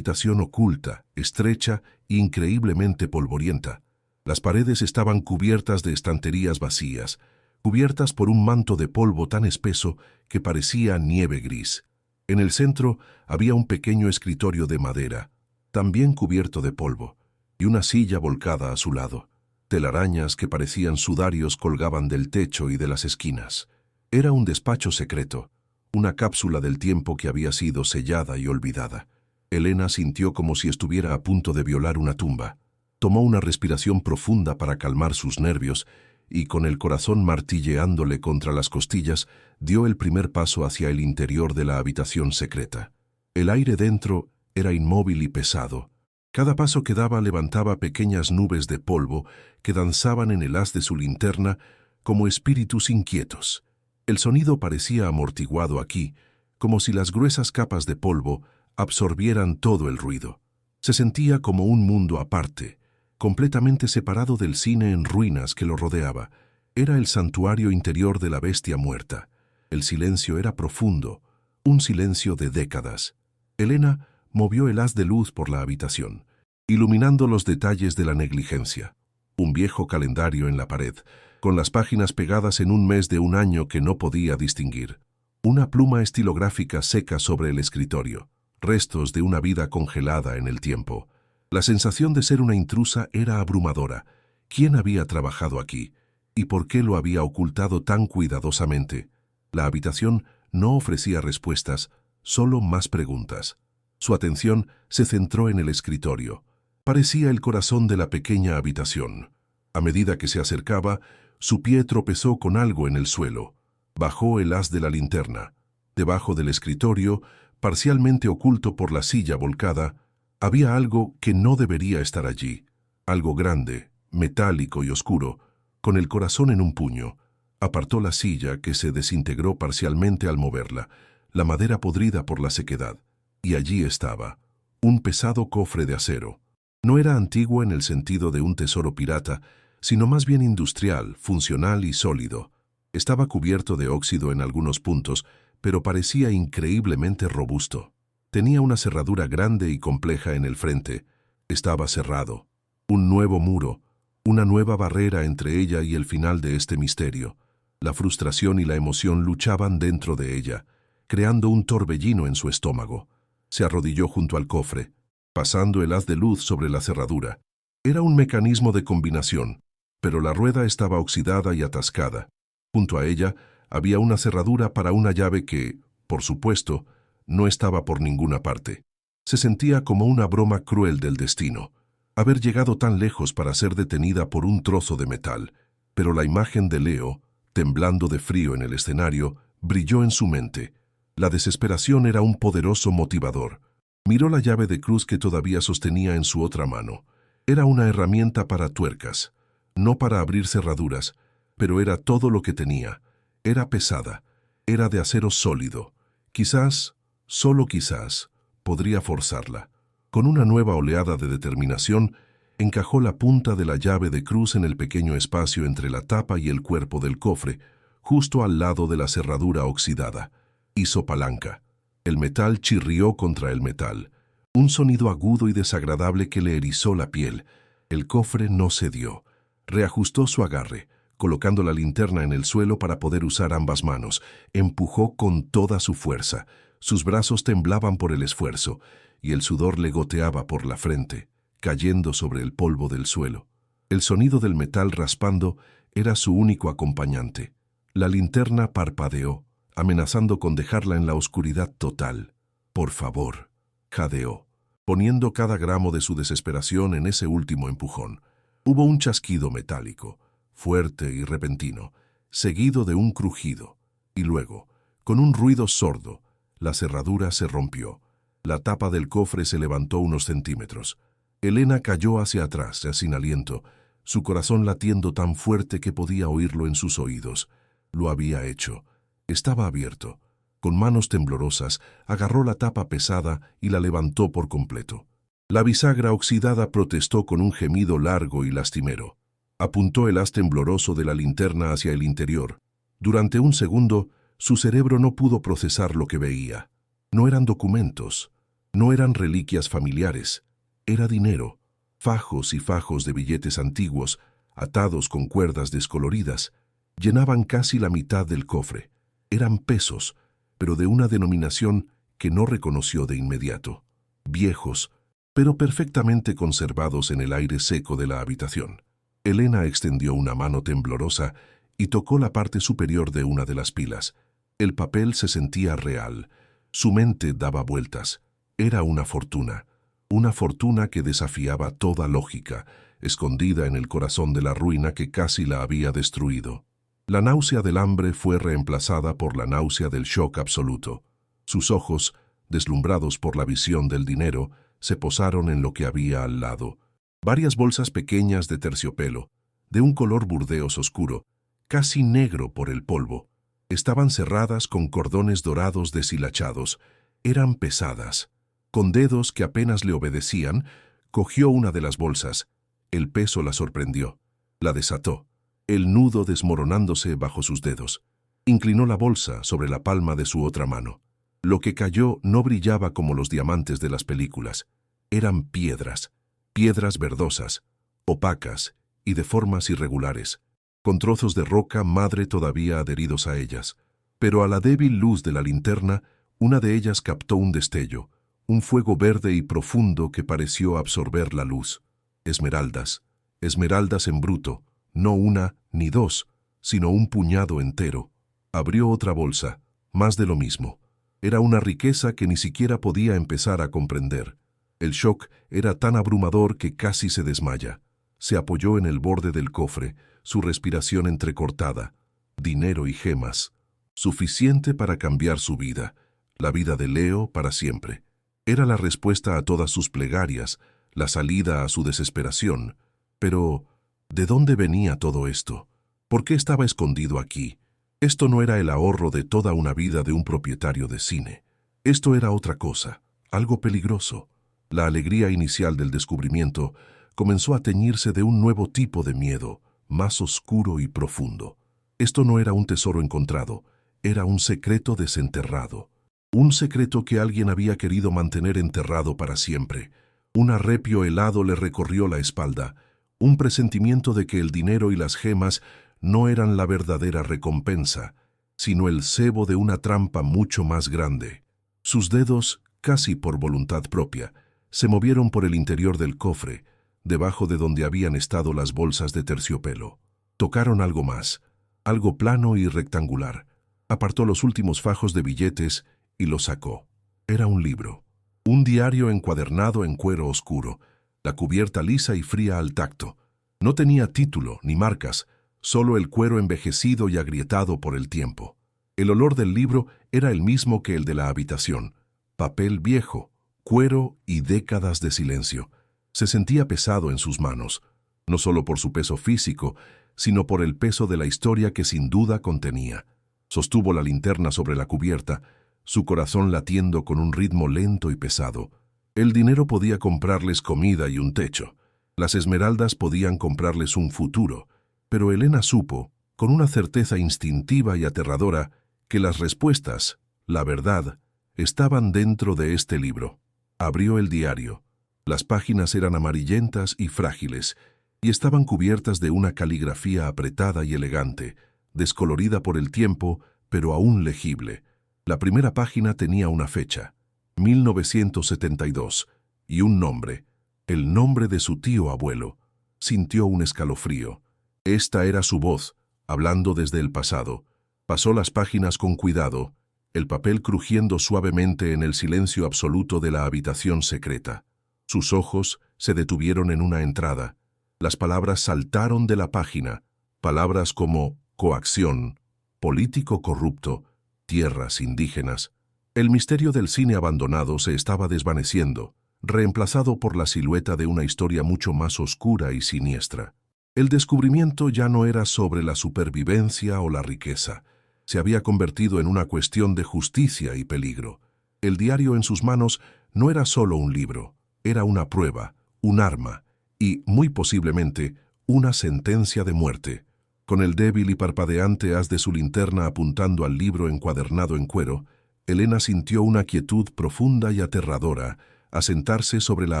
oculta, estrecha e increíblemente polvorienta. Las paredes estaban cubiertas de estanterías vacías, cubiertas por un manto de polvo tan espeso que parecía nieve gris. En el centro había un pequeño escritorio de madera, también cubierto de polvo, y una silla volcada a su lado. Telarañas que parecían sudarios colgaban del techo y de las esquinas. Era un despacho secreto, una cápsula del tiempo que había sido sellada y olvidada. Elena sintió como si estuviera a punto de violar una tumba. Tomó una respiración profunda para calmar sus nervios y, con el corazón martilleándole contra las costillas, dio el primer paso hacia el interior de la habitación secreta. El aire dentro era inmóvil y pesado. Cada paso que daba levantaba pequeñas nubes de polvo que danzaban en el haz de su linterna como espíritus inquietos. El sonido parecía amortiguado aquí, como si las gruesas capas de polvo absorbieran todo el ruido. Se sentía como un mundo aparte, completamente separado del cine en ruinas que lo rodeaba. Era el santuario interior de la bestia muerta. El silencio era profundo, un silencio de décadas. Elena movió el haz de luz por la habitación, iluminando los detalles de la negligencia. Un viejo calendario en la pared, con las páginas pegadas en un mes de un año que no podía distinguir. Una pluma estilográfica seca sobre el escritorio. Restos de una vida congelada en el tiempo. La sensación de ser una intrusa era abrumadora. ¿Quién había trabajado aquí? ¿Y por qué lo había ocultado tan cuidadosamente? La habitación no ofrecía respuestas, solo más preguntas. Su atención se centró en el escritorio. Parecía el corazón de la pequeña habitación. A medida que se acercaba, su pie tropezó con algo en el suelo. Bajó el haz de la linterna. Debajo del escritorio, parcialmente oculto por la silla volcada, había algo que no debería estar allí. Algo grande, metálico y oscuro, con el corazón en un puño. Apartó la silla, que se desintegró parcialmente al moverla, la madera podrida por la sequedad. Y allí estaba, un pesado cofre de acero. No era antiguo en el sentido de un tesoro pirata, sino más bien industrial, funcional y sólido. Estaba cubierto de óxido en algunos puntos, pero parecía increíblemente robusto. Tenía una cerradura grande y compleja en el frente. Estaba cerrado. Un nuevo muro, una nueva barrera entre ella y el final de este misterio. La frustración y la emoción luchaban dentro de ella, creando un torbellino en su estómago. Se arrodilló junto al cofre, pasando el haz de luz sobre la cerradura. Era un mecanismo de combinación, pero la rueda estaba oxidada y atascada. Junto a ella había una cerradura para una llave que, por supuesto, no estaba por ninguna parte. Se sentía como una broma cruel del destino, haber llegado tan lejos para ser detenida por un trozo de metal. Pero la imagen de Leo, temblando de frío en el escenario, brilló en su mente. La desesperación era un poderoso motivador. Miró la llave de cruz que todavía sostenía en su otra mano. Era una herramienta para tuercas, no para abrir cerraduras, pero era todo lo que tenía. Era pesada, era de acero sólido. Quizás, solo quizás, podría forzarla. Con una nueva oleada de determinación, encajó la punta de la llave de cruz en el pequeño espacio entre la tapa y el cuerpo del cofre, justo al lado de la cerradura oxidada. Hizo palanca. El metal chirrió contra el metal. Un sonido agudo y desagradable que le erizó la piel. El cofre no cedió. Reajustó su agarre, colocando la linterna en el suelo para poder usar ambas manos. Empujó con toda su fuerza. Sus brazos temblaban por el esfuerzo, y el sudor le goteaba por la frente, cayendo sobre el polvo del suelo. El sonido del metal raspando era su único acompañante. La linterna parpadeó, amenazando con dejarla en la oscuridad total. «Por favor», jadeó, poniendo cada gramo de su desesperación en ese último empujón. Hubo un chasquido metálico, fuerte y repentino, seguido de un crujido, y luego, con un ruido sordo, la cerradura se rompió. La tapa del cofre se levantó unos centímetros. Elena cayó hacia atrás, sin aliento, su corazón latiendo tan fuerte que podía oírlo en sus oídos. Lo había hecho. Estaba abierto. Con manos temblorosas, agarró la tapa pesada y la levantó por completo. La bisagra oxidada protestó con un gemido largo y lastimero. Apuntó el haz tembloroso de la linterna hacia el interior. Durante un segundo, su cerebro no pudo procesar lo que veía. No eran documentos, no eran reliquias familiares, era dinero, fajos y fajos de billetes antiguos, atados con cuerdas descoloridas, llenaban casi la mitad del cofre. Eran pesos, pero de una denominación que no reconoció de inmediato. Viejos, pero perfectamente conservados en el aire seco de la habitación. Elena extendió una mano temblorosa y tocó la parte superior de una de las pilas. El papel se sentía real. Su mente daba vueltas. Era una fortuna que desafiaba toda lógica, escondida en el corazón de la ruina que casi la había destruido. La náusea del hambre fue reemplazada por la náusea del shock absoluto. Sus ojos, deslumbrados por la visión del dinero, se posaron en lo que había al lado. Varias bolsas pequeñas de terciopelo, de un color burdeos oscuro, casi negro por el polvo. Estaban cerradas con cordones dorados deshilachados. Eran pesadas. Con dedos que apenas le obedecían, cogió una de las bolsas. El peso la sorprendió. La desató, el nudo desmoronándose bajo sus dedos. Inclinó la bolsa sobre la palma de su otra mano. Lo que cayó no brillaba como los diamantes de las películas. Eran piedras, piedras verdosas, opacas y de formas irregulares, con trozos de roca madre todavía adheridos a ellas. Pero a la débil luz de la linterna, una de ellas captó un destello, un fuego verde y profundo que pareció absorber la luz. Esmeraldas, esmeraldas en bruto, no una ni dos, sino un puñado entero. Abrió otra bolsa, más de lo mismo. Era una riqueza que ni siquiera podía empezar a comprender. El shock era tan abrumador que casi se desmaya. Se apoyó en el borde del cofre, su respiración entrecortada. Dinero y gemas. Suficiente para cambiar su vida, la vida de Leo para siempre. Era la respuesta a todas sus plegarias, la salida a su desesperación. Pero, ¿de dónde venía todo esto? ¿Por qué estaba escondido aquí? Esto no era el ahorro de toda una vida de un propietario de cine. Esto era otra cosa, algo peligroso. La alegría inicial del descubrimiento comenzó a teñirse de un nuevo tipo de miedo, más oscuro y profundo. Esto no era un tesoro encontrado, era un secreto desenterrado. Un secreto que alguien había querido mantener enterrado para siempre. Un arrepio helado le recorrió la espalda, un presentimiento de que el dinero y las gemas no eran la verdadera recompensa, sino el cebo de una trampa mucho más grande. Sus dedos, casi por voluntad propia, se movieron por el interior del cofre, debajo de donde habían estado las bolsas de terciopelo. Tocaron algo más, algo plano y rectangular. Apartó los últimos fajos de billetes y los sacó. Era un libro. Un diario encuadernado en cuero oscuro, la cubierta lisa y fría al tacto. No tenía título ni marcas, solo el cuero envejecido y agrietado por el tiempo. El olor del libro era el mismo que el de la habitación. Papel viejo, cuero y décadas de silencio. Se sentía pesado en sus manos, no solo por su peso físico, sino por el peso de la historia que sin duda contenía. Sostuvo la linterna sobre la cubierta, su corazón latiendo con un ritmo lento y pesado. El dinero podía comprarles comida y un techo. Las esmeraldas podían comprarles un futuro. Pero Elena supo, con una certeza instintiva y aterradora, que las respuestas, la verdad, estaban dentro de este libro. Abrió el diario. Las páginas eran amarillentas y frágiles, y estaban cubiertas de una caligrafía apretada y elegante, descolorida por el tiempo, pero aún legible. La primera página tenía una fecha, 1972, y un nombre, el nombre de su tío abuelo. Sintió un escalofrío. Esta era su voz, hablando desde el pasado. Pasó las páginas con cuidado, el papel crujiendo suavemente en el silencio absoluto de la habitación secreta. Sus ojos se detuvieron en una entrada. Las palabras saltaron de la página, palabras como coacción, político corrupto, tierras indígenas. El misterio del cine abandonado se estaba desvaneciendo, reemplazado por la silueta de una historia mucho más oscura y siniestra. El descubrimiento ya no era sobre la supervivencia o la riqueza. Se había convertido en una cuestión de justicia y peligro. El diario en sus manos no era solo un libro, era una prueba, un arma y, muy posiblemente, una sentencia de muerte. Con el débil y parpadeante haz de su linterna apuntando al libro encuadernado en cuero, Elena sintió una quietud profunda y aterradora a sentarse sobre la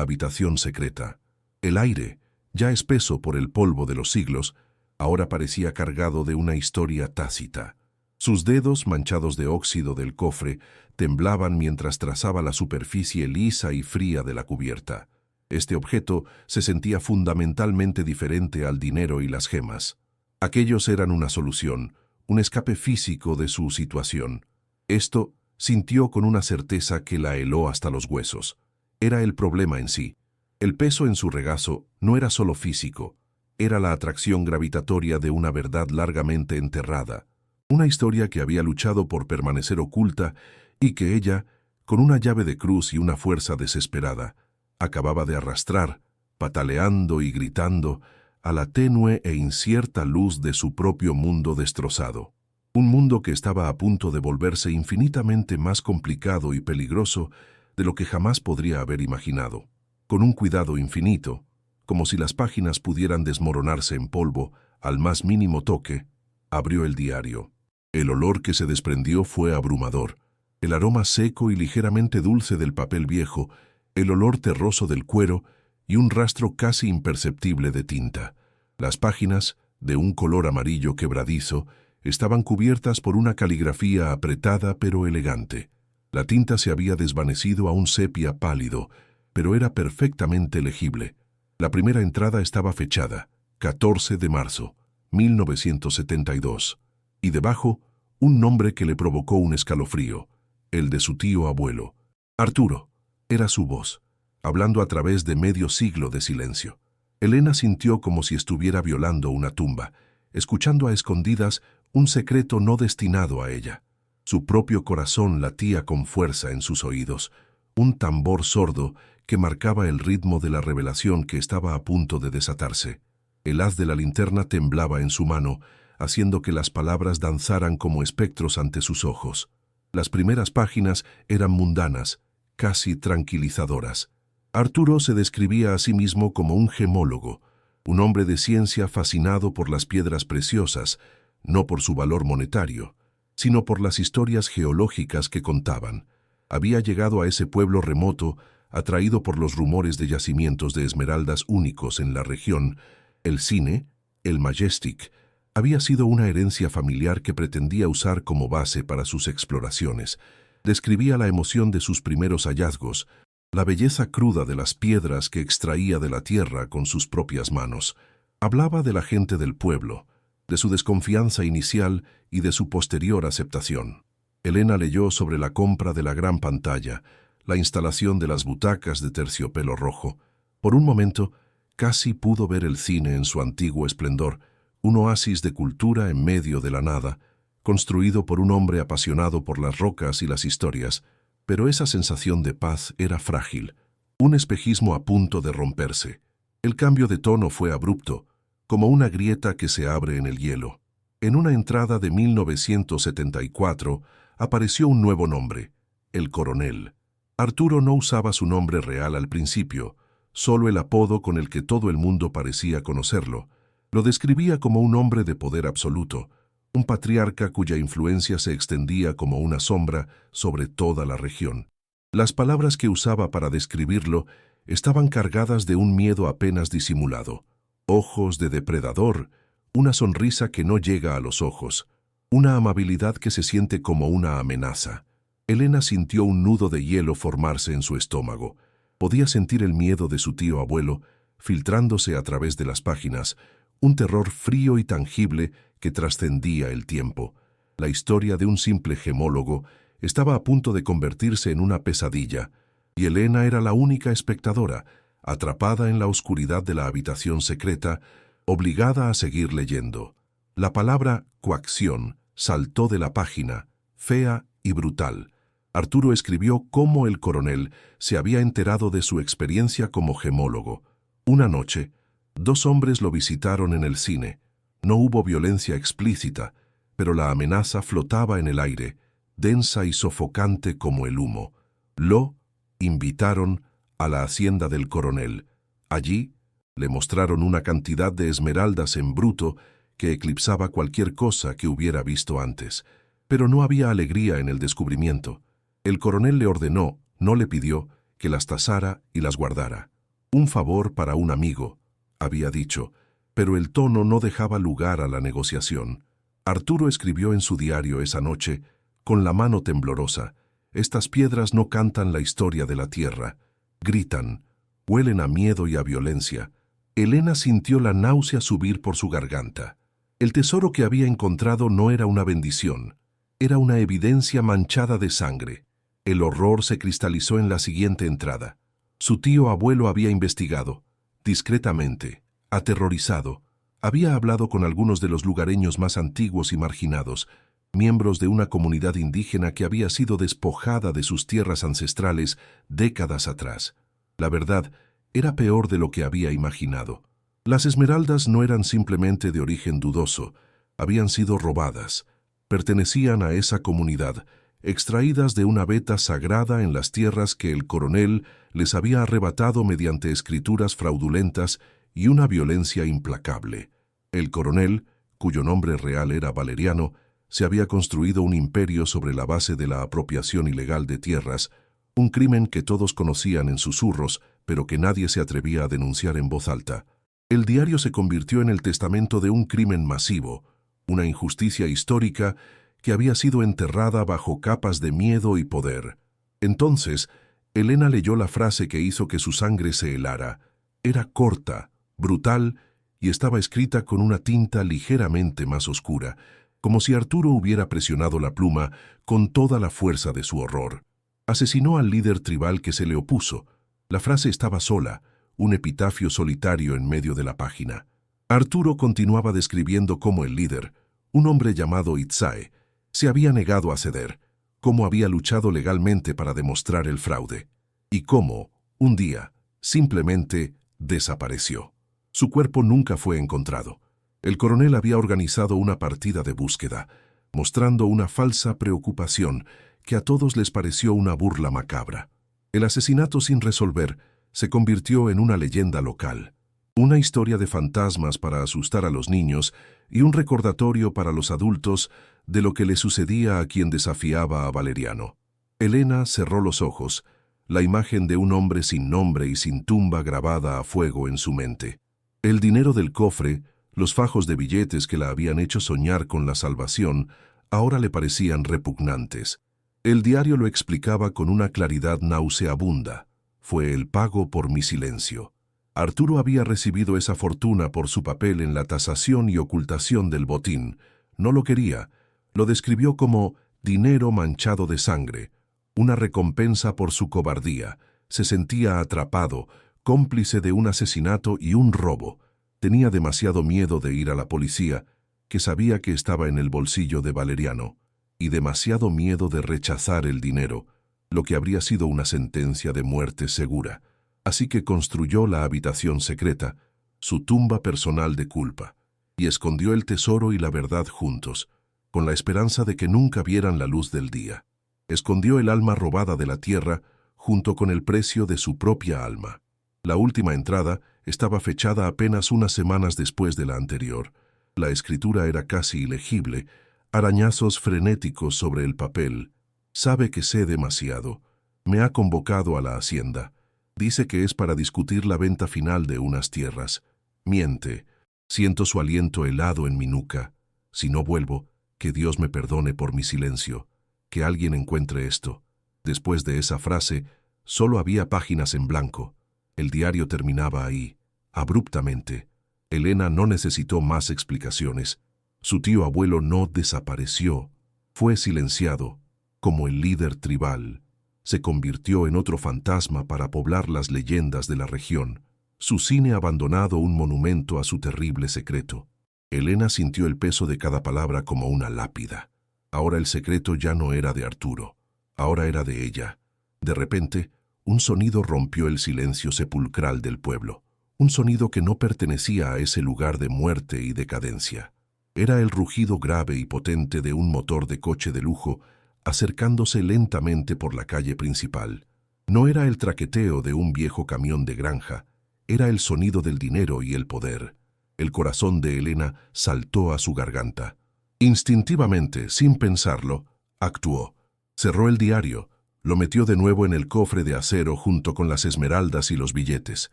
habitación secreta. El aire, ya espeso por el polvo de los siglos, ahora parecía cargado de una historia tácita. Sus dedos, manchados de óxido del cofre, temblaban mientras trazaba la superficie lisa y fría de la cubierta. Este objeto se sentía fundamentalmente diferente al dinero y las gemas. Aquellos eran una solución, un escape físico de su situación. Esto sintió con una certeza que la heló hasta los huesos. Era el problema en sí. El peso en su regazo no era solo físico, era la atracción gravitatoria de una verdad largamente enterrada, una historia que había luchado por permanecer oculta y que ella, con una llave de cruz y una fuerza desesperada, acababa de arrastrar, pataleando y gritando, a la tenue e incierta luz de su propio mundo destrozado. Un mundo que estaba a punto de volverse infinitamente más complicado y peligroso de lo que jamás podría haber imaginado. Con un cuidado infinito, como si las páginas pudieran desmoronarse en polvo al más mínimo toque, abrió el diario. El olor que se desprendió fue abrumador. El aroma seco y ligeramente dulce del papel viejo, el olor terroso del cuero y un rastro casi imperceptible de tinta. Las páginas, de un color amarillo quebradizo, estaban cubiertas por una caligrafía apretada pero elegante. La tinta se había desvanecido a un sepia pálido, pero era perfectamente legible. La primera entrada estaba fechada, 14 de marzo, 1972, y debajo, un nombre que le provocó un escalofrío, el de su tío abuelo. Arturo, era su voz, hablando a través de medio siglo de silencio. Elena sintió como si estuviera violando una tumba, escuchando a escondidas un secreto no destinado a ella. Su propio corazón latía con fuerza en sus oídos, un tambor sordo que marcaba el ritmo de la revelación que estaba a punto de desatarse. El haz de la linterna temblaba en su mano, haciendo que las palabras danzaran como espectros ante sus ojos. Las primeras páginas eran mundanas, casi tranquilizadoras. Arturo se describía a sí mismo como un gemólogo, un hombre de ciencia fascinado por las piedras preciosas, no por su valor monetario, sino por las historias geológicas que contaban. Había llegado a ese pueblo remoto, atraído por los rumores de yacimientos de esmeraldas únicos en la región. El cine, el Majestic, había sido una herencia familiar que pretendía usar como base para sus exploraciones. Describía la emoción de sus primeros hallazgos, la belleza cruda de las piedras que extraía de la tierra con sus propias manos. Hablaba de la gente del pueblo, de su desconfianza inicial y de su posterior aceptación. Elena leyó sobre la compra de la gran pantalla, la instalación de las butacas de terciopelo rojo. Por un momento, casi pudo ver el cine en su antiguo esplendor, un oasis de cultura en medio de la nada, construido por un hombre apasionado por las rocas y las historias, pero esa sensación de paz era frágil, un espejismo a punto de romperse. El cambio de tono fue abrupto, como una grieta que se abre en el hielo. En una entrada de 1974 apareció un nuevo nombre, el Coronel. Arturo no usaba su nombre real al principio, solo el apodo con el que todo el mundo parecía conocerlo. Lo describía como un hombre de poder absoluto, un patriarca cuya influencia se extendía como una sombra sobre toda la región. Las palabras que usaba para describirlo estaban cargadas de un miedo apenas disimulado. Ojos de depredador, una sonrisa que no llega a los ojos, una amabilidad que se siente como una amenaza. Elena sintió un nudo de hielo formarse en su estómago. Podía sentir el miedo de su tío abuelo, filtrándose a través de las páginas, un terror frío y tangible que trascendía el tiempo. La historia de un simple gemólogo estaba a punto de convertirse en una pesadilla, y Elena era la única espectadora, atrapada en la oscuridad de la habitación secreta, obligada a seguir leyendo. La palabra coacción saltó de la página, fea y brutal. Arturo escribió cómo el coronel se había enterado de su experiencia como gemólogo. Una noche, 2 hombres lo visitaron en el cine. No hubo violencia explícita, pero la amenaza flotaba en el aire, densa y sofocante como el humo. Lo invitaron a la hacienda del coronel. Allí le mostraron una cantidad de esmeraldas en bruto que eclipsaba cualquier cosa que hubiera visto antes. Pero no había alegría en el descubrimiento. El coronel le ordenó, no le pidió, que las tasara y las guardara. Un favor para un amigo, había dicho, pero el tono no dejaba lugar a la negociación. Arturo escribió en su diario esa noche, con la mano temblorosa: «Estas piedras no cantan la historia de la tierra. Gritan, huelen a miedo y a violencia». Elena sintió la náusea subir por su garganta. El tesoro que había encontrado no era una bendición, era una evidencia manchada de sangre. El horror se cristalizó en la siguiente entrada. Su tío abuelo había investigado, discretamente, aterrorizado. Había hablado con algunos de los lugareños más antiguos y marginados, miembros de una comunidad indígena que había sido despojada de sus tierras ancestrales décadas atrás. La verdad era peor de lo que había imaginado. Las esmeraldas no eran simplemente de origen dudoso, habían sido robadas. Pertenecían a esa comunidad, extraídas de una veta sagrada en las tierras que el coronel les había arrebatado mediante escrituras fraudulentas y una violencia implacable. El coronel, cuyo nombre real era Valeriano, se había construido un imperio sobre la base de la apropiación ilegal de tierras, un crimen que todos conocían en susurros, pero que nadie se atrevía a denunciar en voz alta. El diario se convirtió en el testamento de un crimen masivo, una injusticia histórica que había sido enterrada bajo capas de miedo y poder. Entonces, Elena leyó la frase que hizo que su sangre se helara. Era corta, brutal, y estaba escrita con una tinta ligeramente más oscura, como si Arturo hubiera presionado la pluma con toda la fuerza de su horror. Asesinó al líder tribal que se le opuso. La frase estaba sola, un epitafio solitario en medio de la página. Arturo continuaba describiendo cómo el líder, un hombre llamado Itzae, se había negado a ceder, cómo había luchado legalmente para demostrar el fraude, y cómo, un día, simplemente desapareció. Su cuerpo nunca fue encontrado. El coronel había organizado una partida de búsqueda, mostrando una falsa preocupación que a todos les pareció una burla macabra. El asesinato sin resolver se convirtió en una leyenda local, una historia de fantasmas para asustar a los niños y un recordatorio para los adultos de lo que le sucedía a quien desafiaba a Valeriano. Elena cerró los ojos, la imagen de un hombre sin nombre y sin tumba grabada a fuego en su mente. El dinero del cofre, los fajos de billetes que la habían hecho soñar con la salvación, ahora le parecían repugnantes. El diario lo explicaba con una claridad nauseabunda. Fue el pago por mi silencio. Arturo había recibido esa fortuna por su papel en la tasación y ocultación del botín. No lo quería. Lo describió como dinero manchado de sangre, una recompensa por su cobardía. Se sentía atrapado, cómplice de un asesinato y un robo. Tenía demasiado miedo de ir a la policía, que sabía que estaba en el bolsillo de Valeriano, y demasiado miedo de rechazar el dinero, lo que habría sido una sentencia de muerte segura. Así que construyó la habitación secreta, su tumba personal de culpa, y escondió el tesoro y la verdad juntos, con la esperanza de que nunca vieran la luz del día. Escondió el alma robada de la tierra junto con el precio de su propia alma. La última entrada estaba fechada apenas unas semanas después de la anterior. La escritura era casi ilegible, arañazos frenéticos sobre el papel. Sabe que sé demasiado. Me ha convocado a la hacienda. Dice que es para discutir la venta final de unas tierras. Miente. Siento su aliento helado en mi nuca. Si no vuelvo, que Dios me perdone por mi silencio. Que alguien encuentre esto. Después de esa frase, solo había páginas en blanco. El diario terminaba ahí, abruptamente. Elena no necesitó más explicaciones. Su tío abuelo no desapareció. Fue silenciado, como el líder tribal. Se convirtió en otro fantasma para poblar las leyendas de la región. Su cine abandonado un monumento a su terrible secreto. Elena sintió el peso de cada palabra como una lápida. Ahora el secreto ya no era de Arturo. Ahora era de ella. De repente, un sonido rompió el silencio sepulcral del pueblo. Un sonido que no pertenecía a ese lugar de muerte y decadencia. Era el rugido grave y potente de un motor de coche de lujo acercándose lentamente por la calle principal. No era el traqueteo de un viejo camión de granja, era el sonido del dinero y el poder. El corazón de Elena saltó a su garganta. Instintivamente, sin pensarlo, actuó. Cerró el diario, lo metió de nuevo en el cofre de acero junto con las esmeraldas y los billetes.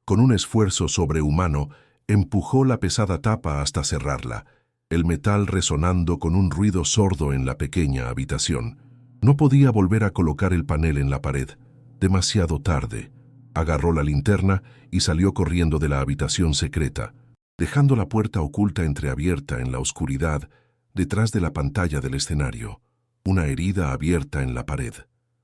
Con un esfuerzo sobrehumano, empujó la pesada tapa hasta cerrarla, el metal resonando con un ruido sordo en la pequeña habitación. No podía volver a colocar el panel en la pared. Demasiado tarde. Agarró la linterna y salió corriendo de la habitación secreta, dejando la puerta oculta entreabierta en la oscuridad, detrás de la pantalla del escenario, una herida abierta en la pared.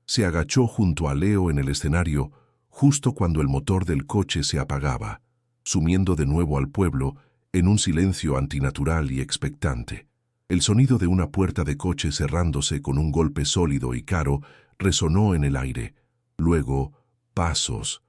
Se agachó junto a Leo en el escenario, justo cuando el motor del coche se apagaba, sumiendo de nuevo al pueblo en un silencio antinatural y expectante. El sonido de una puerta de coche cerrándose con un golpe sólido y caro resonó en el aire. Luego, pasos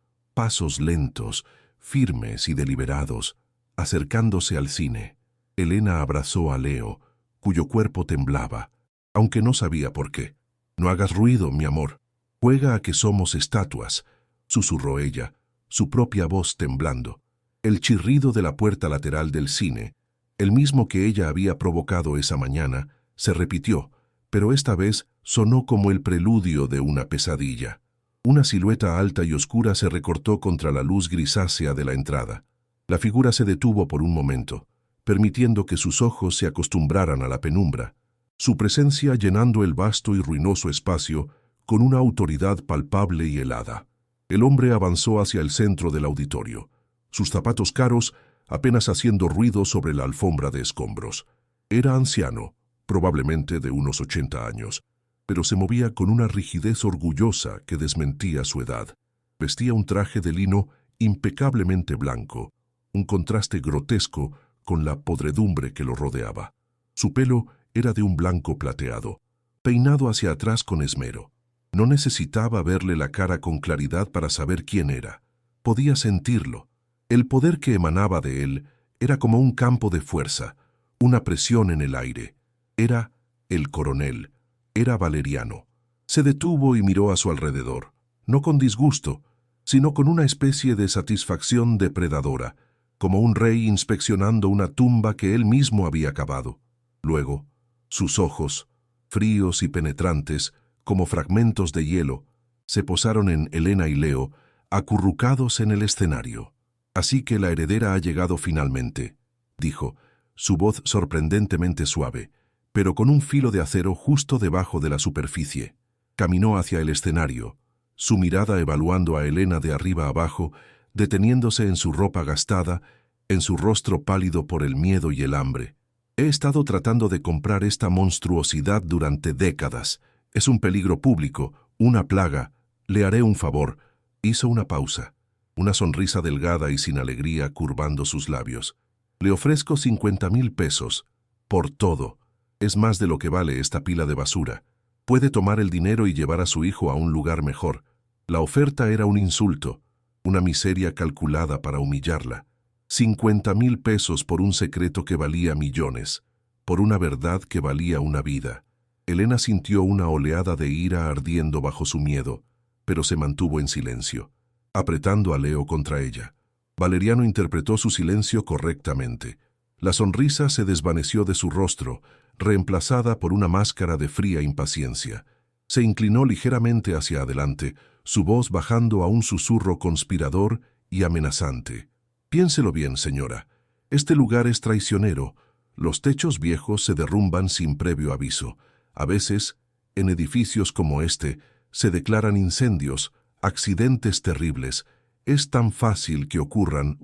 lentos, firmes y deliberados, acercándose al cine. Elena abrazó a Leo, cuyo cuerpo temblaba, aunque no sabía por qué. «No hagas ruido, mi amor. Juega a que somos estatuas», susurró ella, su propia voz temblando. El chirrido de la puerta lateral del cine, el mismo que ella había provocado esa mañana, se repitió, pero esta vez sonó como el preludio de una pesadilla. Una silueta alta y oscura se recortó contra la luz grisácea de la entrada. La figura se detuvo por un momento, permitiendo que sus ojos se acostumbraran a la penumbra, su presencia llenando el vasto y ruinoso espacio con una autoridad palpable y helada. El hombre avanzó hacia el centro del auditorio, sus zapatos caros apenas haciendo ruido sobre la alfombra de escombros. Era anciano, probablemente de unos 80 años, pero se movía con una rigidez orgullosa que desmentía su edad. Vestía un traje de lino impecablemente blanco, un contraste grotesco con la podredumbre que lo rodeaba. Su pelo era de un blanco plateado, peinado hacia atrás con esmero. No necesitaba verle la cara con claridad para saber quién era. Podía sentirlo. El poder que emanaba de él era como un campo de fuerza, una presión en el aire. Era el coronel, era Valeriano. Se detuvo y miró a su alrededor, no con disgusto, sino con una especie de satisfacción depredadora, como un rey inspeccionando una tumba que él mismo había cavado. Luego, sus ojos, fríos y penetrantes, como fragmentos de hielo, se posaron en Elena y Leo, acurrucados en el escenario. «Así que la heredera ha llegado finalmente», dijo, su voz sorprendentemente suave, pero con un filo de acero justo debajo de la superficie. Caminó hacia el escenario, su mirada evaluando a Elena de arriba abajo, deteniéndose en su ropa gastada, en su rostro pálido por el miedo y el hambre. «He estado tratando de comprar esta monstruosidad durante décadas. Es un peligro público, una plaga. Le haré un favor». Hizo una pausa, una sonrisa delgada y sin alegría curvando sus labios. «Le ofrezco 50,000 pesos. Por todo. Es más de lo que vale esta pila de basura. Puede tomar el dinero y llevar a su hijo a un lugar mejor». La oferta era un insulto, una miseria calculada para humillarla. 50,000 pesos por un secreto que valía millones, por una verdad que valía una vida. Elena sintió una oleada de ira ardiendo bajo su miedo, pero se mantuvo en silencio, apretando a Leo contra ella. Valeriano interpretó su silencio correctamente. La sonrisa se desvaneció de su rostro, reemplazada por una máscara de fría impaciencia. Se inclinó ligeramente hacia adelante, su voz bajando a un susurro conspirador y amenazante. «Piénselo bien, señora. Este lugar es traicionero. Los techos viejos se derrumban sin previo aviso. A veces, en edificios como este, se declaran incendios, accidentes terribles. Es tan fácil que ocurran».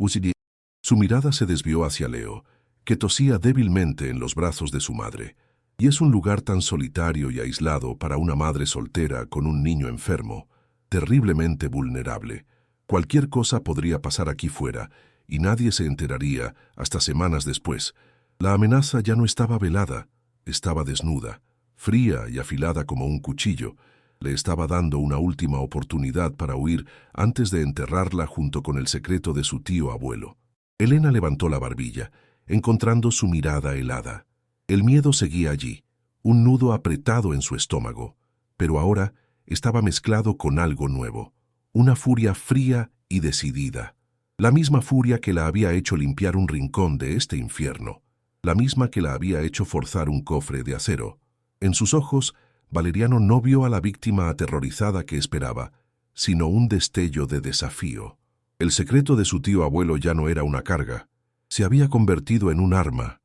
Su mirada se desvió hacia Leo, que tosía débilmente en los brazos de su madre. «Y es un lugar tan solitario y aislado para una madre soltera con un niño enfermo, terriblemente vulnerable. Cualquier cosa podría pasar aquí fuera, y nadie se enteraría hasta semanas después». La amenaza ya no estaba velada, estaba desnuda, fría y afilada como un cuchillo. Le estaba dando una última oportunidad para huir antes de enterrarla junto con el secreto de su tío abuelo. Elena levantó la barbilla, encontrando su mirada helada. El miedo seguía allí, un nudo apretado en su estómago, pero ahora estaba mezclado con algo nuevo, una furia fría y decidida. La misma furia que la había hecho limpiar un rincón de este infierno, la misma que la había hecho forzar un cofre de acero. En sus ojos, Valeriano no vio a la víctima aterrorizada que esperaba, sino un destello de desafío. El secreto de su tío abuelo ya no era una carga, se había convertido en un arma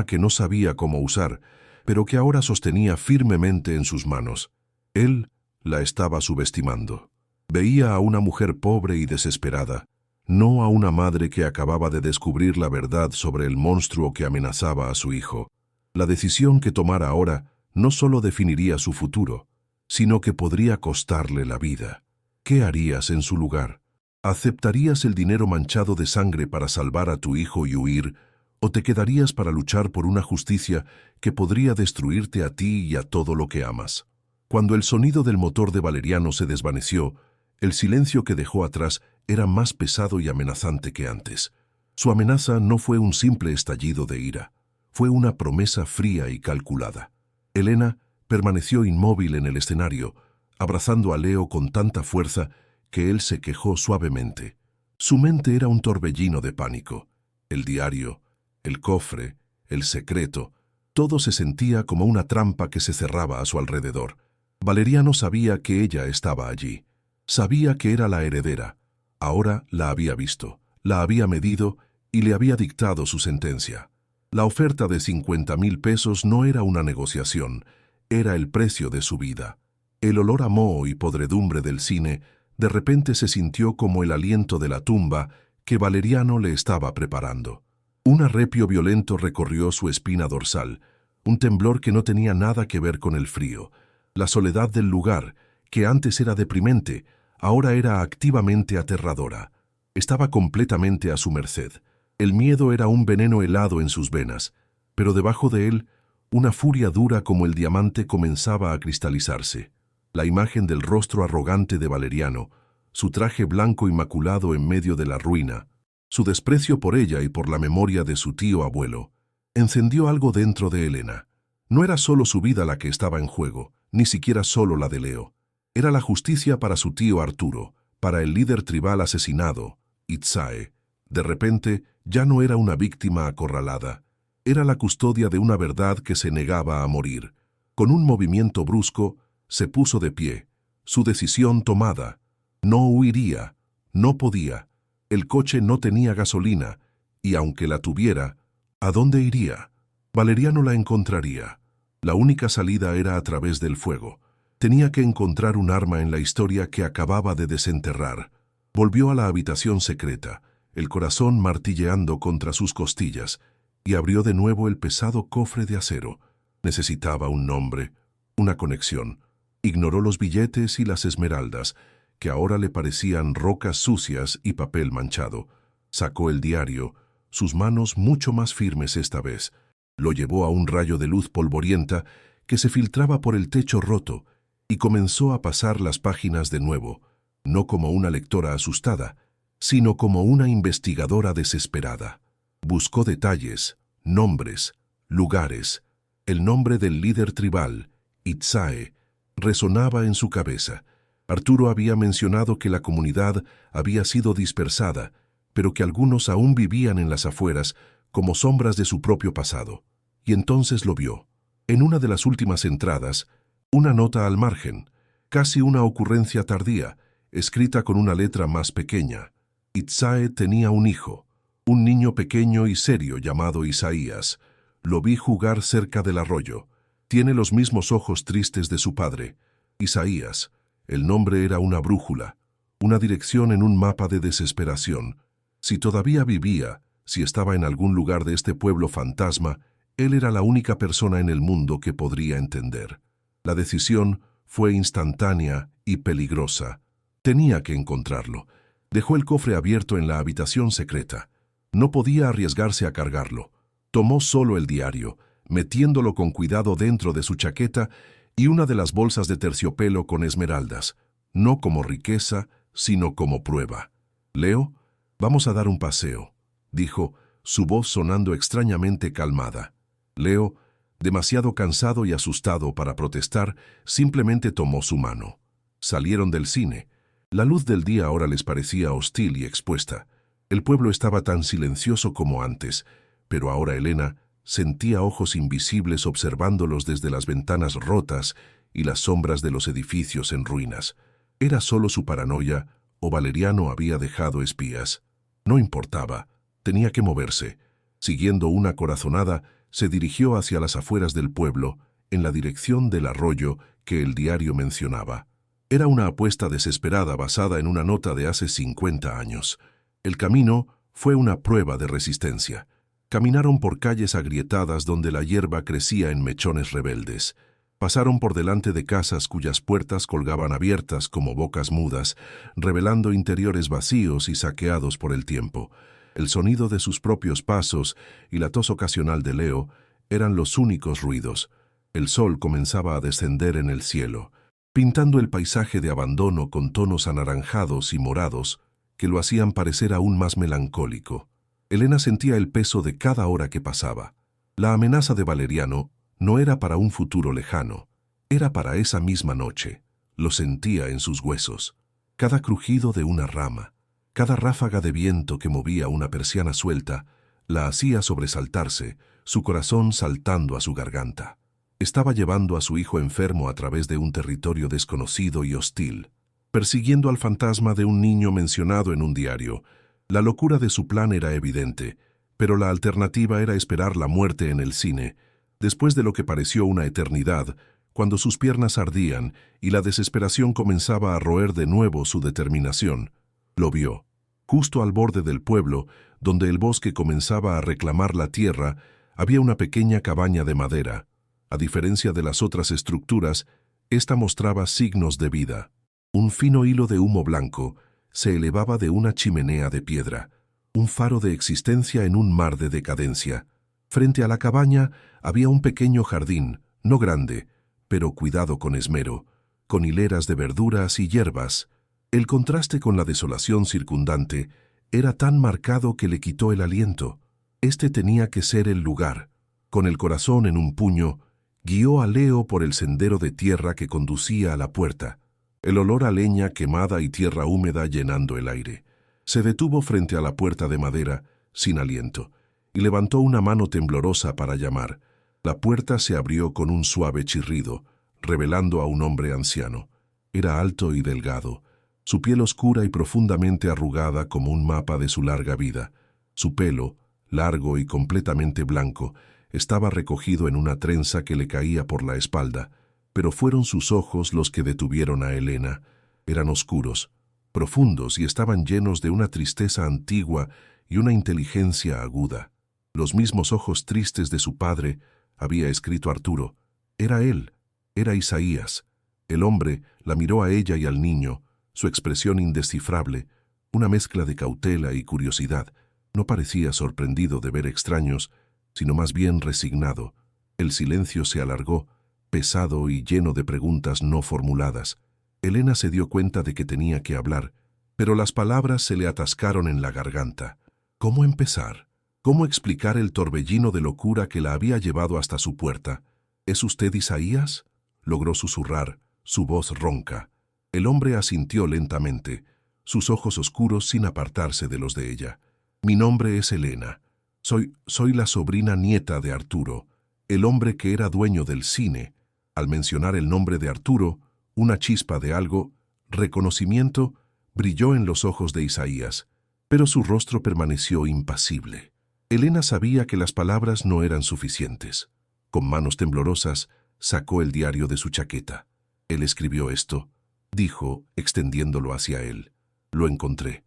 que no sabía cómo usar, pero que ahora sostenía firmemente en sus manos. Él la estaba subestimando. Veía a una mujer pobre y desesperada, no a una madre que acababa de descubrir la verdad sobre el monstruo que amenazaba a su hijo. La decisión que tomara ahora no solo definiría su futuro, sino que podría costarle la vida. ¿Qué harías en su lugar? ¿Aceptarías el dinero manchado de sangre para salvar a tu hijo y huir, o te quedarías para luchar por una justicia que podría destruirte a ti y a todo lo que amas? Cuando el sonido del motor de Valeriano se desvaneció, el silencio que dejó atrás era más pesado y amenazante que antes. Su amenaza no fue un simple estallido de ira, fue una promesa fría y calculada. Elena permaneció inmóvil en el escenario, abrazando a Leo con tanta fuerza que él se quejó suavemente. Su mente era un torbellino de pánico. El diario, el cofre, el secreto, todo se sentía como una trampa que se cerraba a su alrededor. Valeriano sabía que ella estaba allí. Sabía que era la heredera. Ahora la había visto, la había medido y le había dictado su sentencia. La oferta de 50,000 pesos no era una negociación, era el precio de su vida. El olor a moho y podredumbre del cine de repente se sintió como el aliento de la tumba que Valeriano le estaba preparando. Un arrepio violento recorrió su espina dorsal, un temblor que no tenía nada que ver con el frío. La soledad del lugar, que antes era deprimente, ahora era activamente aterradora. Estaba completamente a su merced. El miedo era un veneno helado en sus venas, pero debajo de él, una furia dura como el diamante comenzaba a cristalizarse. La imagen del rostro arrogante de Valeriano, su traje blanco inmaculado en medio de la ruina, su desprecio por ella y por la memoria de su tío abuelo, encendió algo dentro de Elena. No era solo su vida la que estaba en juego, ni siquiera solo la de Leo. Era la justicia para su tío Arturo, para el líder tribal asesinado, Itzae. De repente, ya no era una víctima acorralada. Era la custodia de una verdad que se negaba a morir. Con un movimiento brusco, Se puso de pie, su decisión tomada. No huiría, no podía. El coche no tenía gasolina, y aunque la tuviera, ¿a dónde iría? Valeriano la encontraría. La única salida era a través del fuego. Tenía que encontrar un arma en la historia que acababa de desenterrar. Volvió a la habitación secreta, el corazón martilleando contra sus costillas, y abrió de nuevo el pesado cofre de acero. Necesitaba un nombre, una conexión. Ignoró los billetes y las esmeraldas, que ahora le parecían rocas sucias y papel manchado. Sacó el diario, sus manos mucho más firmes esta vez. Lo llevó a un rayo de luz polvorienta que se filtraba por el techo roto y comenzó a pasar las páginas de nuevo, no como una lectora asustada, sino como una investigadora desesperada. Buscó detalles, nombres, lugares. El nombre del líder tribal, Itzae, resonaba en su cabeza. Arturo había mencionado que la comunidad había sido dispersada, pero que algunos aún vivían en las afueras como sombras de su propio pasado. Y entonces lo vio. En una de las últimas entradas, una nota al margen, casi una ocurrencia tardía, escrita con una letra más pequeña. Itzae tenía un hijo, un niño pequeño y serio llamado Isaías. Lo vi jugar cerca del arroyo. Tiene los mismos ojos tristes de su padre. Isaías. El nombre era una brújula, una dirección en un mapa de desesperación. Si todavía vivía, si estaba en algún lugar de este pueblo fantasma, él era la única persona en el mundo que podría entender. La decisión fue instantánea y peligrosa. Tenía que encontrarlo. Dejó el cofre abierto en la habitación secreta. No podía arriesgarse a cargarlo. Tomó solo el diario, metiéndolo con cuidado dentro de su chaqueta y una de las bolsas de terciopelo con esmeraldas, no como riqueza, sino como prueba. «Leo, vamos a dar un paseo», dijo, su voz sonando extrañamente calmada. Leo, demasiado cansado y asustado para protestar, simplemente tomó su mano. Salieron del cine. La luz del día ahora les parecía hostil y expuesta. El pueblo estaba tan silencioso como antes, pero ahora Elena sentía ojos invisibles observándolos desde las ventanas rotas y las sombras de los edificios en ruinas. ¿Era solo su paranoia o Valeriano había dejado espías? No importaba, tenía que moverse. Siguiendo una corazonada, se dirigió hacia las afueras del pueblo, en la dirección del arroyo que el diario mencionaba. Era una apuesta desesperada basada en una nota de hace 50 años. El camino fue una prueba de resistencia. Caminaron por calles agrietadas donde la hierba crecía en mechones rebeldes. Pasaron por delante de casas cuyas puertas colgaban abiertas como bocas mudas, revelando interiores vacíos y saqueados por el tiempo. El sonido de sus propios pasos y la tos ocasional de Leo eran los únicos ruidos. El sol comenzaba a descender en el cielo, pintando el paisaje de abandono con tonos anaranjados y morados que lo hacían parecer aún más melancólico. Elena sentía el peso de cada hora que pasaba. La amenaza de Valeriano no era para un futuro lejano, era para esa misma noche. Lo sentía en sus huesos. Cada crujido de una rama, cada ráfaga de viento que movía una persiana suelta, la hacía sobresaltarse, su corazón saltando a su garganta. Estaba llevando a su hijo enfermo a través de un territorio desconocido y hostil, persiguiendo al fantasma de un niño mencionado en un diario. La locura de su plan era evidente, pero la alternativa era esperar la muerte en el cine, después de lo que pareció una eternidad, cuando sus piernas ardían y la desesperación comenzaba a roer de nuevo su determinación. Lo vio. Justo al borde del pueblo, donde el bosque comenzaba a reclamar la tierra, había una pequeña cabaña de madera. A diferencia de las otras estructuras, esta mostraba signos de vida. Un fino hilo de humo blanco se elevaba de una chimenea de piedra, un faro de existencia en un mar de decadencia. Frente a la cabaña había un pequeño jardín, no grande, pero cuidado con esmero, con hileras de verduras y hierbas. El contraste con la desolación circundante era tan marcado que le quitó el aliento. Este tenía que ser el lugar. Con el corazón en un puño, guió a Leo por el sendero de tierra que conducía a la puerta. El olor a leña quemada y tierra húmeda llenando el aire. Se detuvo frente a la puerta de madera, sin aliento, y levantó una mano temblorosa para llamar. La puerta se abrió con un suave chirrido. revelando a un hombre anciano. Era alto y delgado, su piel oscura y profundamente arrugada como un mapa de su larga vida. Su pelo, largo y completamente blanco, estaba recogido en una trenza que le caía por la espalda, pero fueron sus ojos los que detuvieron a Elena. Eran oscuros, profundos y estaban llenos de una tristeza antigua y una inteligencia aguda. Los mismos ojos tristes de su padre, había escrito Arturo. Era él, era Isaías. El hombre la miró a ella y al niño, su expresión indescifrable, una mezcla de cautela y curiosidad. No parecía sorprendido de ver extraños, sino más bien resignado. El silencio se alargó, pesado y lleno de preguntas no formuladas. Elena se dio cuenta de que tenía que hablar, pero las palabras se le atascaron en la garganta. ¿Cómo empezar? ¿Cómo explicar el torbellino de locura que la había llevado hasta su puerta? ¿Es usted Isaías?, logró susurrar, su voz ronca. El hombre asintió lentamente, sus ojos oscuros sin apartarse de los de ella. Mi nombre es Elena. Soy la sobrina nieta de Arturo, el hombre que era dueño del cine. Al mencionar el nombre de Arturo, una chispa de algo, reconocimiento, brilló en los ojos de Isaías, pero su rostro permaneció impasible. Elena sabía que las palabras no eran suficientes. Con manos temblorosas, sacó el diario de su chaqueta. Él escribió esto, dijo, extendiéndolo hacia él. Lo encontré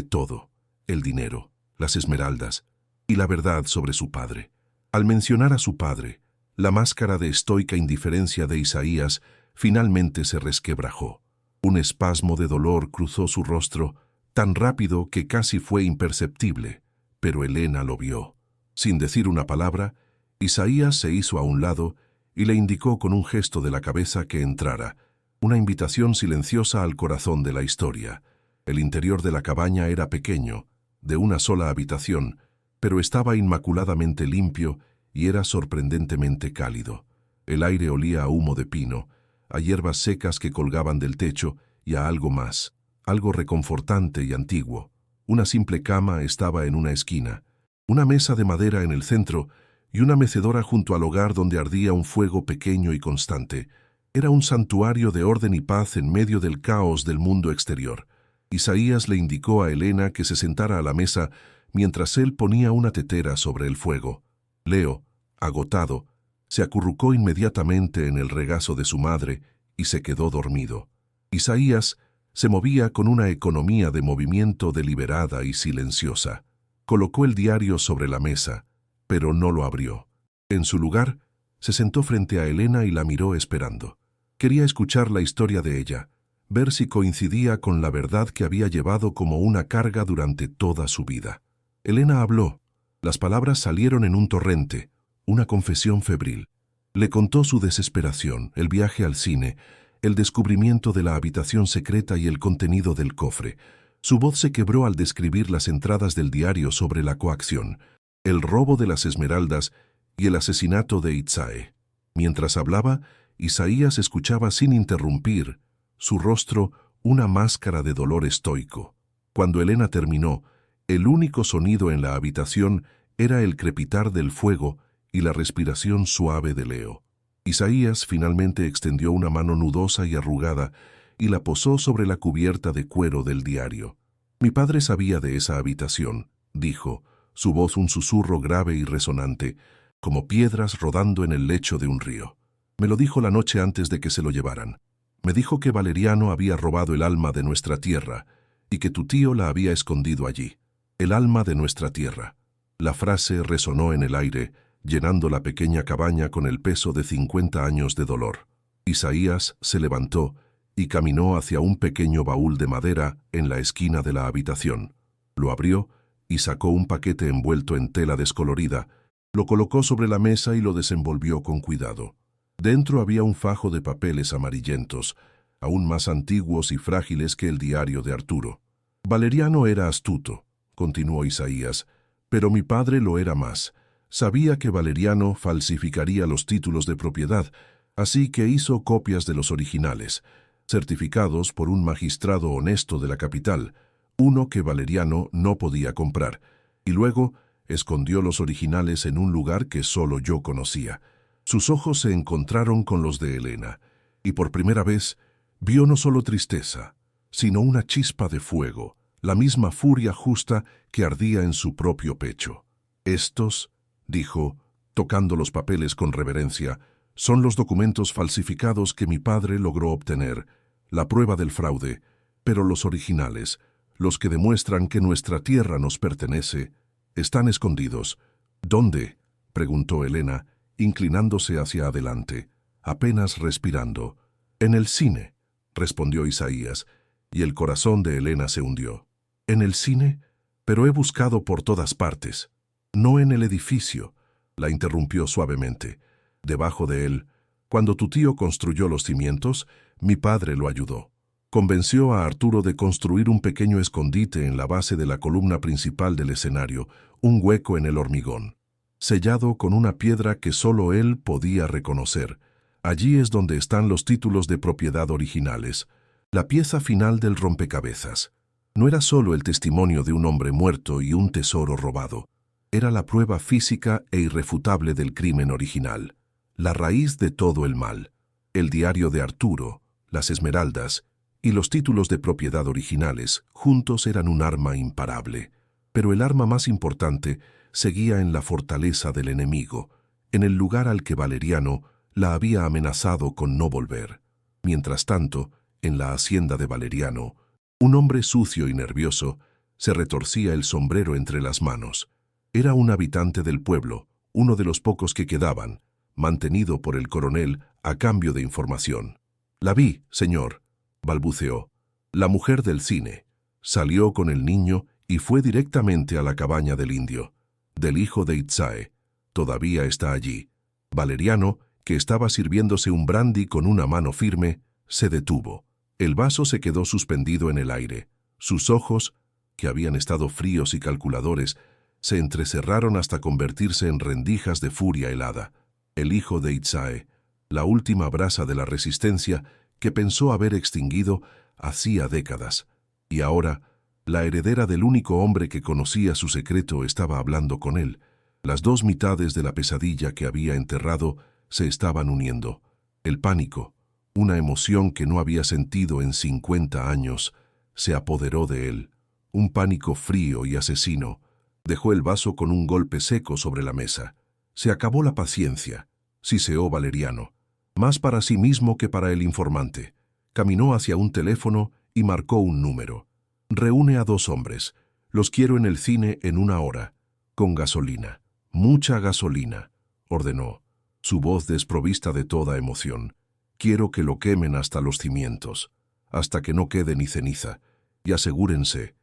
todo, el dinero, las esmeraldas y la verdad sobre su padre. Al mencionar a su padre, la máscara de estoica indiferencia de Isaías finalmente se resquebrajó. Un espasmo de dolor cruzó su rostro, tan rápido que casi fue imperceptible, pero Elena lo vio. Sin decir una palabra, Isaías se hizo a un lado y le indicó con un gesto de la cabeza que entrara, una invitación silenciosa al corazón de la historia. El interior de la cabaña era pequeño, de una sola habitación, pero estaba inmaculadamente limpio y era sorprendentemente cálido. El aire olía a humo de pino, a hierbas secas que colgaban del techo y a algo más, algo reconfortante y antiguo. Una simple cama estaba en una esquina, una mesa de madera en el centro y una mecedora junto al hogar donde ardía un fuego pequeño y constante. Era un santuario de orden y paz en medio del caos del mundo exterior. Isaías le indicó a Elena que se sentara a la mesa mientras él ponía una tetera sobre el fuego. Leo, agotado, se acurrucó inmediatamente en el regazo de su madre y se quedó dormido. Isaías se movía con una economía de movimiento deliberada y silenciosa. Colocó el diario sobre la mesa, pero no lo abrió. En su lugar, se sentó frente a Elena y la miró esperando. Quería escuchar la historia de ella, ver si coincidía con la verdad que había llevado como una carga durante toda su vida. Elena habló. Las palabras salieron en un torrente, una confesión febril. Le contó su desesperación, el viaje al cine, el descubrimiento de la habitación secreta y el contenido del cofre. Su voz se quebró al describir las entradas del diario sobre la coacción, el robo de las esmeraldas y el asesinato de Itzae. Mientras hablaba, Isaías escuchaba sin interrumpir, su rostro una máscara de dolor estoico. Cuando Elena terminó, el único sonido en la habitación era el crepitar del fuego y la respiración suave de Leo. Isaías finalmente extendió una mano nudosa y arrugada y la posó sobre la cubierta de cuero del diario. Mi padre sabía de esa habitación, dijo, su voz un susurro grave y resonante, como piedras rodando en el lecho de un río. Me lo dijo la noche antes de que se lo llevaran. Me dijo que Valeriano había robado el alma de nuestra tierra y que tu tío la había escondido allí. El alma de nuestra tierra. La frase resonó en el aire, llenando la pequeña cabaña con el peso de 50 años de dolor. Isaías se levantó y caminó hacia un pequeño baúl de madera en la esquina de la habitación. Lo abrió y sacó un paquete envuelto en tela descolorida, lo colocó sobre la mesa y lo desenvolvió con cuidado. Dentro había un fajo de papeles amarillentos, aún más antiguos y frágiles que el diario de Arturo. Valeriano era astuto, continuó Isaías, pero mi padre lo era más. Sabía que Valeriano falsificaría los títulos de propiedad, así que hizo copias de los originales, certificados por un magistrado honesto de la capital, uno que Valeriano no podía comprar, y luego escondió los originales en un lugar que solo yo conocía. Sus ojos se encontraron con los de Elena, y por primera vez vio no solo tristeza, sino una chispa de fuego, la misma furia justa que ardía en su propio pecho. «Estos», dijo, tocando los papeles con reverencia, «son los documentos falsificados que mi padre logró obtener, la prueba del fraude, pero los originales, los que demuestran que nuestra tierra nos pertenece, están escondidos». «¿Dónde?», preguntó Elena, inclinándose hacia adelante, apenas respirando. «En el cine», respondió Isaías, y el corazón de Elena se hundió. «¿En el cine? Pero he buscado por todas partes». «No en el edificio», la interrumpió suavemente. «Debajo de él. Cuando tu tío construyó los cimientos, mi padre lo ayudó. Convenció a Arturo de construir un pequeño escondite en la base de la columna principal del escenario, un hueco en el hormigón, sellado con una piedra que solo él podía reconocer. Allí es donde están los títulos de propiedad originales, la pieza final del rompecabezas. No era solo el testimonio de un hombre muerto y un tesoro robado. Era la prueba física e irrefutable del crimen original, la raíz de todo el mal. El diario de Arturo, las esmeraldas y los títulos de propiedad originales juntos eran un arma imparable. Pero el arma más importante seguía en la fortaleza del enemigo, en el lugar al que Valeriano la había amenazado con no volver. Mientras tanto, en la hacienda de Valeriano, un hombre sucio y nervioso se retorcía el sombrero entre las manos. Era un habitante del pueblo, uno de los pocos que quedaban, mantenido por el coronel a cambio de información. «La vi, señor», balbuceó. «La mujer del cine. Salió con el niño y fue directamente a la cabaña del indio, del hijo de Itzae. Todavía está allí». Valeriano, que estaba sirviéndose un brandy con una mano firme, se detuvo. El vaso se quedó suspendido en el aire. Sus ojos, que habían estado fríos y calculadores, se entrecerraron hasta convertirse en rendijas de furia helada. El hijo de Itzae, la última brasa de la resistencia que pensó haber extinguido hacía décadas, y ahora la heredera del único hombre que conocía su secreto estaba hablando con él. Las dos mitades de la pesadilla que había enterrado se estaban uniendo. El pánico, una emoción que no había sentido en 50 años, se apoderó de él. Un pánico frío y asesino. Dejó el vaso con un golpe seco sobre la mesa. «Se acabó la paciencia», siseó Valeriano, más para sí mismo que para el informante. Caminó hacia un teléfono y marcó un número. «Reúne a 2 hombres. Los quiero en el cine en 1 hora. Con gasolina. Mucha gasolina», ordenó, su voz desprovista de toda emoción. «Quiero que lo quemen hasta los cimientos, hasta que no quede ni ceniza. Y asegúrense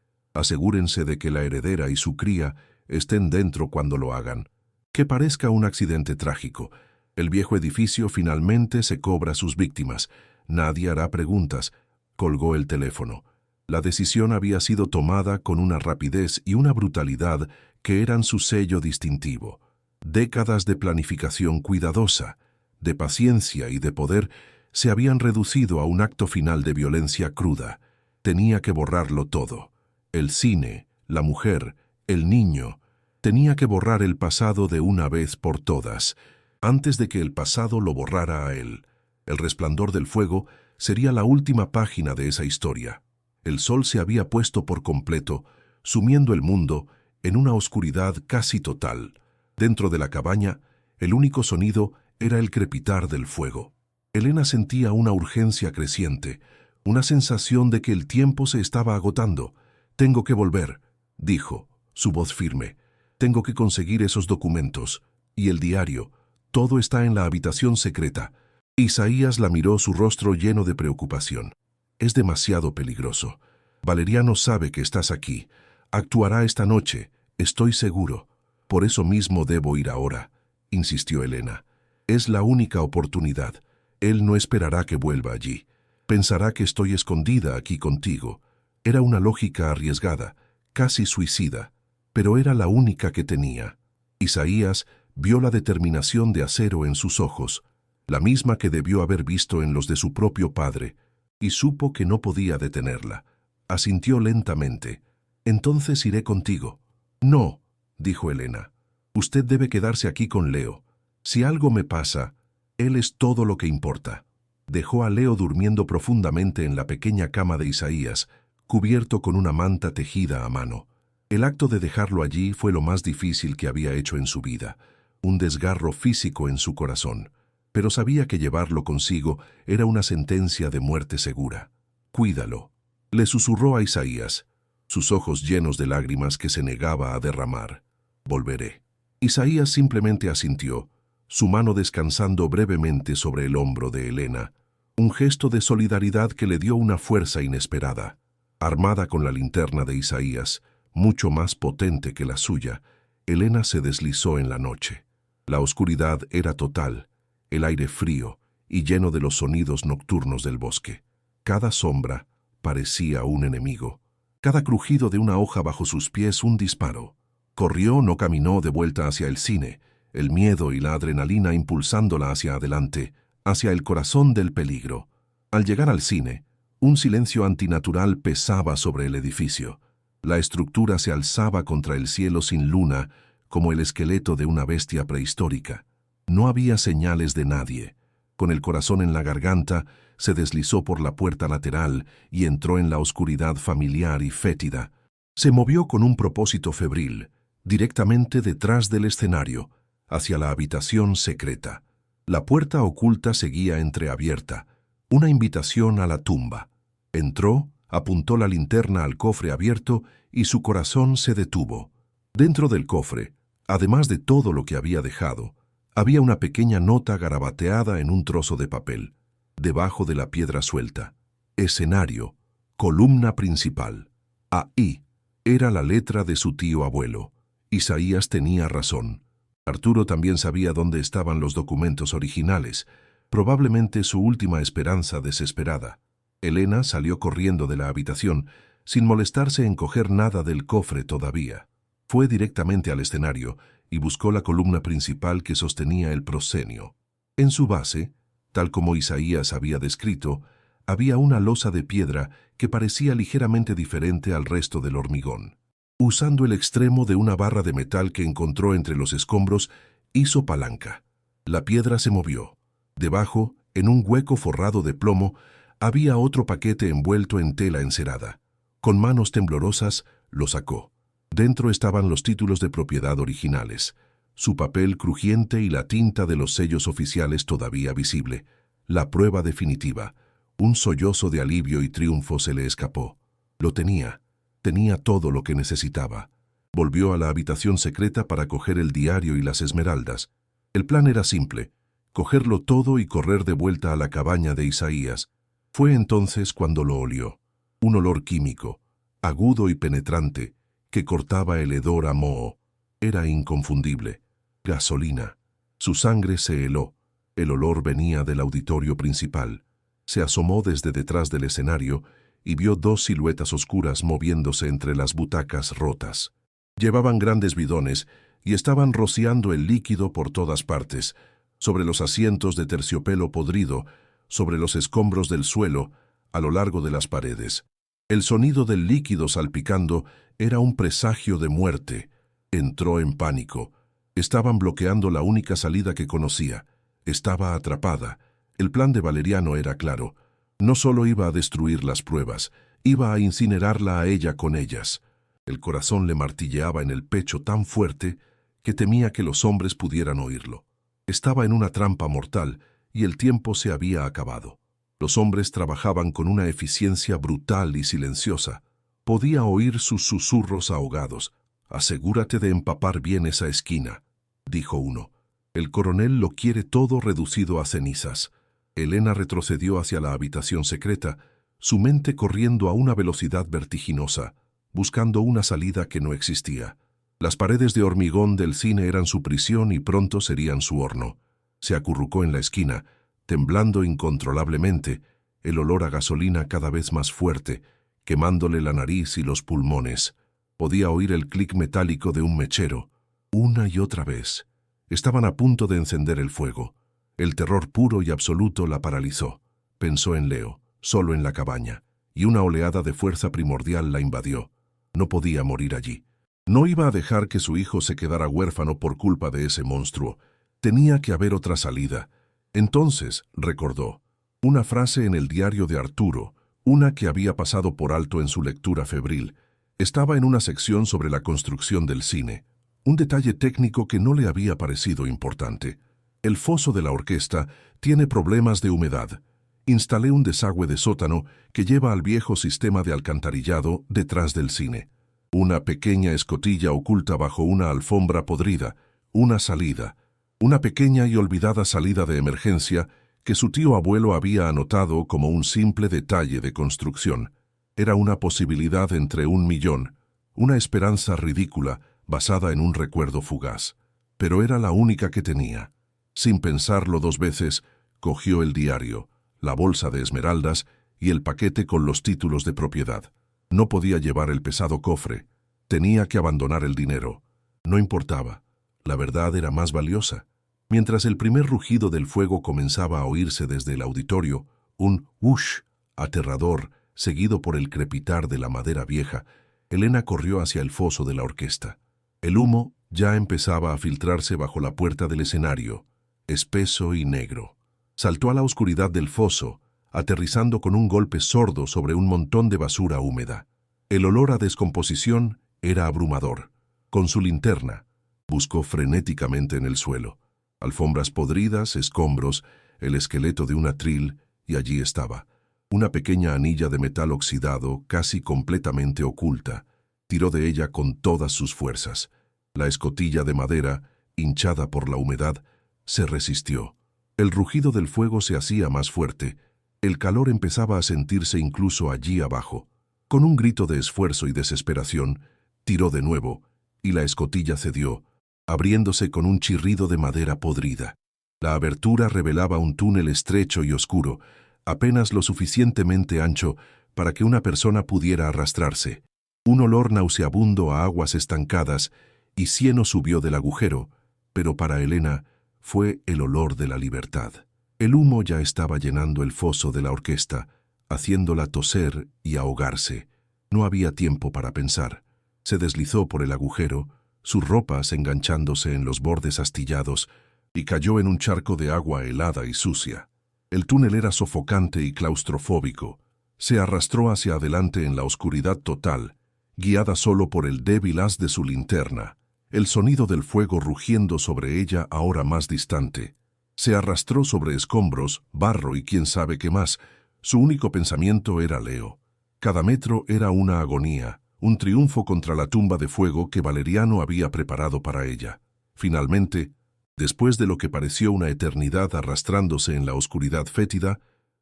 de que la heredera y su cría estén dentro cuando lo hagan. Que parezca un accidente trágico. El viejo edificio finalmente se cobra sus víctimas. Nadie hará preguntas». Colgó el teléfono. La decisión había sido tomada con una rapidez y una brutalidad que eran su sello distintivo. Décadas de planificación cuidadosa, de paciencia y de poder se habían reducido a un acto final de violencia cruda. Tenía que borrarlo todo. El cine, la mujer, el niño. Tenía que borrar el pasado de una vez por todas, antes de que el pasado lo borrara a él. El resplandor del fuego sería la última página de esa historia. El sol se había puesto por completo, sumiendo el mundo en una oscuridad casi total. Dentro de la cabaña, el único sonido era el crepitar del fuego. Elena sentía una urgencia creciente, una sensación de que el tiempo se estaba agotando. «Tengo que volver», dijo, su voz firme. «Tengo que conseguir esos documentos. Y el diario. Todo está en la habitación secreta». Isaías la miró, su rostro lleno de preocupación. «Es demasiado peligroso. Valeriano sabe que estás aquí. Actuará esta noche, estoy seguro. Por eso mismo debo ir ahora», insistió Elena. «Es la única oportunidad. Él no esperará que vuelva allí. Pensará que estoy escondida aquí contigo». Era una lógica arriesgada, casi suicida, pero era la única que tenía. Isaías vio la determinación de acero en sus ojos, la misma que debió haber visto en los de su propio padre, y supo que no podía detenerla. Asintió lentamente. «Entonces iré contigo». «No», dijo Elena. «Usted debe quedarse aquí con Leo. Si algo me pasa, él es todo lo que importa. Dejó a Leo durmiendo profundamente en la pequeña cama de Isaías, cubierto con una manta tejida a mano. El acto de dejarlo allí fue lo más difícil que había hecho en su vida, un desgarro físico en su corazón, pero sabía que llevarlo consigo era una sentencia de muerte segura. «Cuídalo», le susurró a Isaías, sus ojos llenos de lágrimas que se negaba a derramar. «Volveré». Isaías simplemente asintió, su mano descansando brevemente sobre el hombro de Elena, un gesto de solidaridad que le dio una fuerza inesperada. Armada con la linterna de Isaías, mucho más potente que la suya, Elena se deslizó en la noche. La oscuridad era total, el aire frío y lleno de los sonidos nocturnos del bosque. Cada sombra parecía un enemigo. Cada crujido de una hoja bajo sus pies un disparo. Corrió, no caminó de vuelta hacia el cine, el miedo y la adrenalina impulsándola hacia adelante, hacia el corazón del peligro. Al llegar al cine, un silencio antinatural pesaba sobre el edificio. La estructura se alzaba contra el cielo sin luna, como el esqueleto de una bestia prehistórica. No había señales de nadie. Con el corazón en la garganta, se deslizó por la puerta lateral y entró en la oscuridad familiar y fétida. Se movió con un propósito febril, directamente detrás del escenario, hacia la habitación secreta. La puerta oculta seguía entreabierta, una invitación a la tumba. Entró, apuntó la linterna al cofre abierto y su corazón se detuvo. Dentro del cofre, además de todo lo que había dejado, había una pequeña nota garabateada en un trozo de papel, debajo de la piedra suelta. Escenario, columna principal. Ahí era la letra de su tío abuelo. Isaías tenía razón. Arturo también sabía dónde estaban los documentos originales, probablemente su última esperanza desesperada. Elena salió corriendo de la habitación, sin molestarse en coger nada del cofre todavía. Fue directamente al escenario y buscó la columna principal que sostenía el proscenio. En su base, tal como Isaías había descrito, había una losa de piedra que parecía ligeramente diferente al resto del hormigón. Usando el extremo de una barra de metal que encontró entre los escombros, hizo palanca. La piedra se movió. Debajo, en un hueco forrado de plomo, había otro paquete envuelto en tela encerada. Con manos temblorosas, lo sacó. Dentro estaban los títulos de propiedad originales, su papel crujiente y la tinta de los sellos oficiales todavía visible. La prueba definitiva. Un sollozo de alivio y triunfo se le escapó. Lo tenía. Tenía todo lo que necesitaba. Volvió a la habitación secreta para coger el diario y las esmeraldas. El plan era simple, cogerlo todo y correr de vuelta a la cabaña de Isaías. Fue entonces cuando lo olió. Un olor químico, agudo y penetrante, que cortaba el hedor a moho. Era inconfundible. Gasolina. Su sangre se heló. El olor venía del auditorio principal. Se asomó desde detrás del escenario y vio dos siluetas oscuras moviéndose entre las butacas rotas. Llevaban grandes bidones y estaban rociando el líquido por todas partes, sobre los asientos de terciopelo podrido, sobre los escombros del suelo, a lo largo de las paredes. El sonido del líquido salpicando era un presagio de muerte. Entró en pánico. Estaban bloqueando la única salida que conocía. Estaba atrapada. El plan de Valeriano era claro. No solo iba a destruir las pruebas, iba a incinerarla a ella con ellas. El corazón le martilleaba en el pecho tan fuerte que temía que los hombres pudieran oírlo. Estaba en una trampa mortal y el tiempo se había acabado. Los hombres trabajaban con una eficiencia brutal y silenciosa. Podía oír sus susurros ahogados. «Asegúrate de empapar bien esa esquina», dijo uno. «El coronel lo quiere todo reducido a cenizas». Elena retrocedió hacia la habitación secreta, su mente corriendo a una velocidad vertiginosa, buscando una salida que no existía. Las paredes de hormigón del cine eran su prisión y pronto serían su horno. Se acurrucó en la esquina, temblando incontrolablemente, el olor a gasolina cada vez más fuerte, quemándole la nariz y los pulmones. Podía oír el clic metálico de un mechero. Una y otra vez. Estaban a punto de encender el fuego. El terror puro y absoluto la paralizó. Pensó en Leo, solo en la cabaña, y una oleada de fuerza primordial la invadió. No podía morir allí. No iba a dejar que su hijo se quedara huérfano por culpa de ese monstruo. Tenía que haber otra salida. Entonces, recordó, una frase en el diario de Arturo, una que había pasado por alto en su lectura febril. Estaba en una sección sobre la construcción del cine. Un detalle técnico que no le había parecido importante. El foso de la orquesta tiene problemas de humedad. Instalé un desagüe de sótano que lleva al viejo sistema de alcantarillado detrás del cine. Una pequeña escotilla oculta bajo una alfombra podrida, una salida. Una pequeña y olvidada salida de emergencia que su tío abuelo había anotado como un simple detalle de construcción. Era una posibilidad entre 1.000.000, una esperanza ridícula basada en un recuerdo fugaz. Pero era la única que tenía. Sin pensarlo 2 veces, cogió el diario, la bolsa de esmeraldas y el paquete con los títulos de propiedad. No podía llevar el pesado cofre. Tenía que abandonar el dinero. No importaba. La verdad era más valiosa. Mientras el primer rugido del fuego comenzaba a oírse desde el auditorio, un «ush» aterrador, seguido por el crepitar de la madera vieja, Elena corrió hacia el foso de la orquesta. El humo ya empezaba a filtrarse bajo la puerta del escenario, espeso y negro. Saltó a la oscuridad del foso, aterrizando con un golpe sordo sobre un montón de basura húmeda. El olor a descomposición era abrumador. Con su linterna, buscó frenéticamente en el suelo. Alfombras podridas, escombros, el esqueleto de un atril, y allí estaba. Una pequeña anilla de metal oxidado, casi completamente oculta. Tiró de ella con todas sus fuerzas. La escotilla de madera, hinchada por la humedad, se resistió. El rugido del fuego se hacía más fuerte. El calor empezaba a sentirse incluso allí abajo. Con un grito de esfuerzo y desesperación, tiró de nuevo, y la escotilla cedió, abriéndose con un chirrido de madera podrida. La abertura revelaba un túnel estrecho y oscuro, apenas lo suficientemente ancho para que una persona pudiera arrastrarse. Un olor nauseabundo a aguas estancadas y cieno subió del agujero, pero para Elena fue el olor de la libertad. El humo ya estaba llenando el foso de la orquesta, haciéndola toser y ahogarse. No había tiempo para pensar. Se deslizó por el agujero, sus ropas enganchándose en los bordes astillados, y cayó en un charco de agua helada y sucia. El túnel era sofocante y claustrofóbico. Se arrastró hacia adelante en la oscuridad total, guiada solo por el débil haz de su linterna, el sonido del fuego rugiendo sobre ella ahora más distante. Se arrastró sobre escombros, barro y quién sabe qué más. Su único pensamiento era Leo. Cada metro era una agonía, un triunfo contra la tumba de fuego que Valeriano había preparado para ella. Finalmente, después de lo que pareció una eternidad arrastrándose en la oscuridad fétida,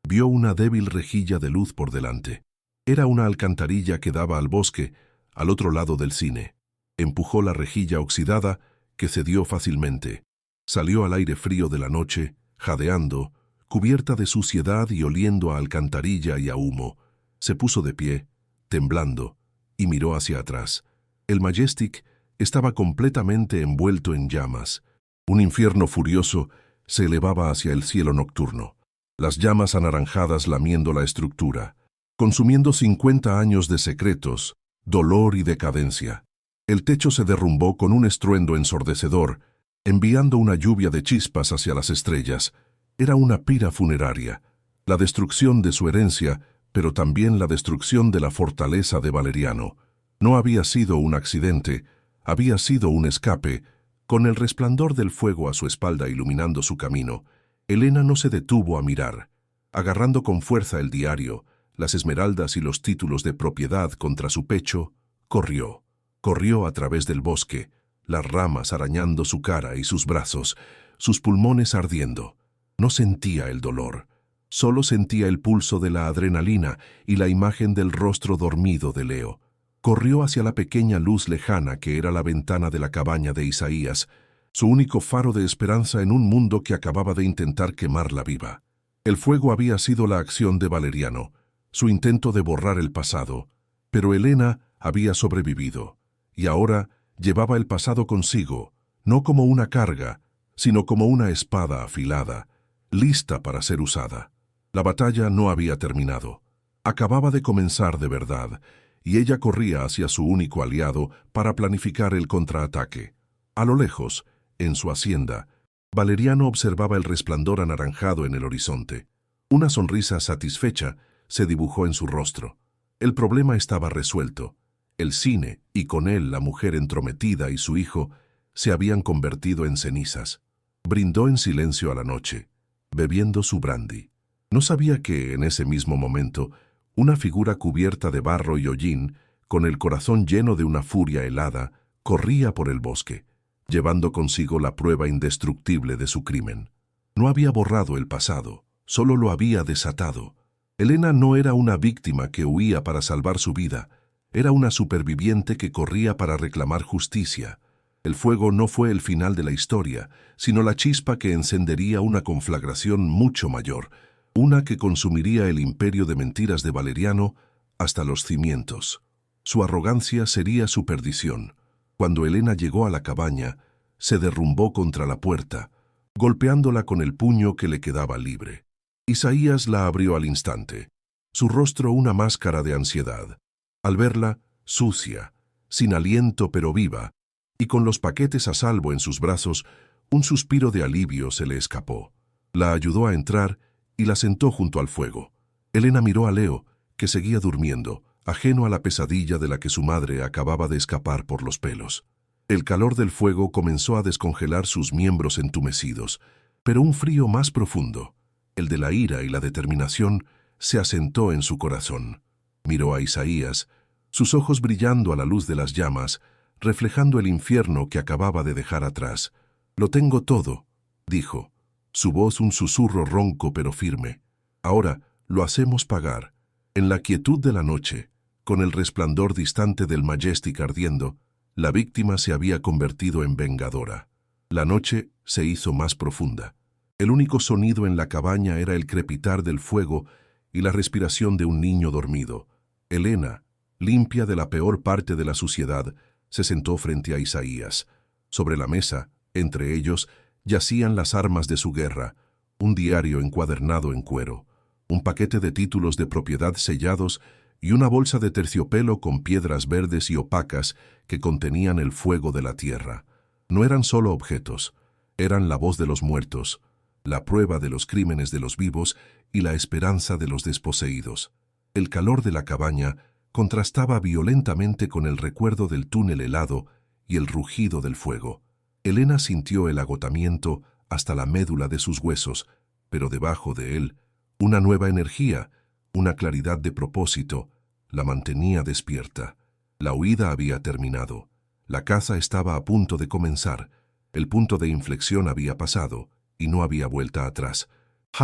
vio una débil rejilla de luz por delante. Era una alcantarilla que daba al bosque, al otro lado del cine. Empujó la rejilla oxidada, que cedió fácilmente. Salió al aire frío de la noche, jadeando, cubierta de suciedad y oliendo a alcantarilla y a humo. Se puso de pie, temblando, y miró hacia atrás. El Majestic estaba completamente envuelto en llamas. Un infierno furioso se elevaba hacia el cielo nocturno. Las llamas anaranjadas lamiendo la estructura, consumiendo 50 años de secretos, dolor y decadencia. El techo se derrumbó con un estruendo ensordecedor, enviando una lluvia de chispas hacia las estrellas. Era una pira funeraria, la destrucción de su herencia, pero también la destrucción de la fortaleza de Valeriano. No había sido un accidente, había sido un escape. Con el resplandor del fuego a su espalda iluminando su camino, Elena no se detuvo a mirar. Agarrando con fuerza el diario, las esmeraldas y los títulos de propiedad contra su pecho, corrió. Corrió a través del bosque, las ramas arañando su cara y sus brazos, sus pulmones ardiendo. No sentía el dolor, solo sentía el pulso de la adrenalina y la imagen del rostro dormido de Leo. Corrió hacia la pequeña luz lejana que era la ventana de la cabaña de Isaías, su único faro de esperanza en un mundo que acababa de intentar quemarla viva. El fuego había sido la acción de Valeriano, su intento de borrar el pasado, pero Elena había sobrevivido, y ahora llevaba el pasado consigo, no como una carga, sino como una espada afilada, lista para ser usada. La batalla no había terminado. Acababa de comenzar de verdad, y ella corría hacia su único aliado para planificar el contraataque. A lo lejos, en su hacienda, Valeriano observaba el resplandor anaranjado en el horizonte. Una sonrisa satisfecha se dibujó en su rostro. El problema estaba resuelto. El cine, y con él la mujer entrometida y su hijo, se habían convertido en cenizas. Brindó en silencio a la noche, bebiendo su brandy. No sabía que, en ese mismo momento, una figura cubierta de barro y hollín, con el corazón lleno de una furia helada, corría por el bosque, llevando consigo la prueba indestructible de su crimen. No había borrado el pasado, solo lo había desatado. Elena no era una víctima que huía para salvar su vida, era una superviviente que corría para reclamar justicia. El fuego no fue el final de la historia, sino la chispa que encendería una conflagración mucho mayor, una que consumiría el imperio de mentiras de Valeriano hasta los cimientos. Su arrogancia sería su perdición. Cuando Elena llegó a la cabaña, se derrumbó contra la puerta, golpeándola con el puño que le quedaba libre. Isaías la abrió al instante, su rostro una máscara de ansiedad. Al verla, sucia, sin aliento pero viva, y con los paquetes a salvo en sus brazos, un suspiro de alivio se le escapó. La ayudó a entrar y la sentó junto al fuego. Elena miró a Leo, que seguía durmiendo, ajeno a la pesadilla de la que su madre acababa de escapar por los pelos. El calor del fuego comenzó a descongelar sus miembros entumecidos, pero un frío más profundo, el de la ira y la determinación, se asentó en su corazón. Miró a Isaías, sus ojos brillando a la luz de las llamas, reflejando el infierno que acababa de dejar atrás. «Lo tengo todo», dijo, su voz un susurro ronco pero firme. «Ahora lo hacemos pagar». En la quietud de la noche, con el resplandor distante del Majestic ardiendo, la víctima se había convertido en vengadora. La noche se hizo más profunda. El único sonido en la cabaña era el crepitar del fuego y la respiración de un niño dormido. Elena, limpia de la peor parte de la suciedad, se sentó frente a Isaías. Sobre la mesa, entre ellos, yacían las armas de su guerra, un diario encuadernado en cuero, un paquete de títulos de propiedad sellados y una bolsa de terciopelo con piedras verdes y opacas que contenían el fuego de la tierra. No eran solo objetos, eran la voz de los muertos, la prueba de los crímenes de los vivos y la esperanza de los desposeídos. El calor de la cabaña contrastaba violentamente con el recuerdo del túnel helado y el rugido del fuego. Elena sintió el agotamiento hasta la médula de sus huesos, pero debajo de él, una nueva energía, una claridad de propósito, la mantenía despierta. La huida había terminado. La caza estaba a punto de comenzar. El punto de inflexión había pasado y no había vuelta atrás.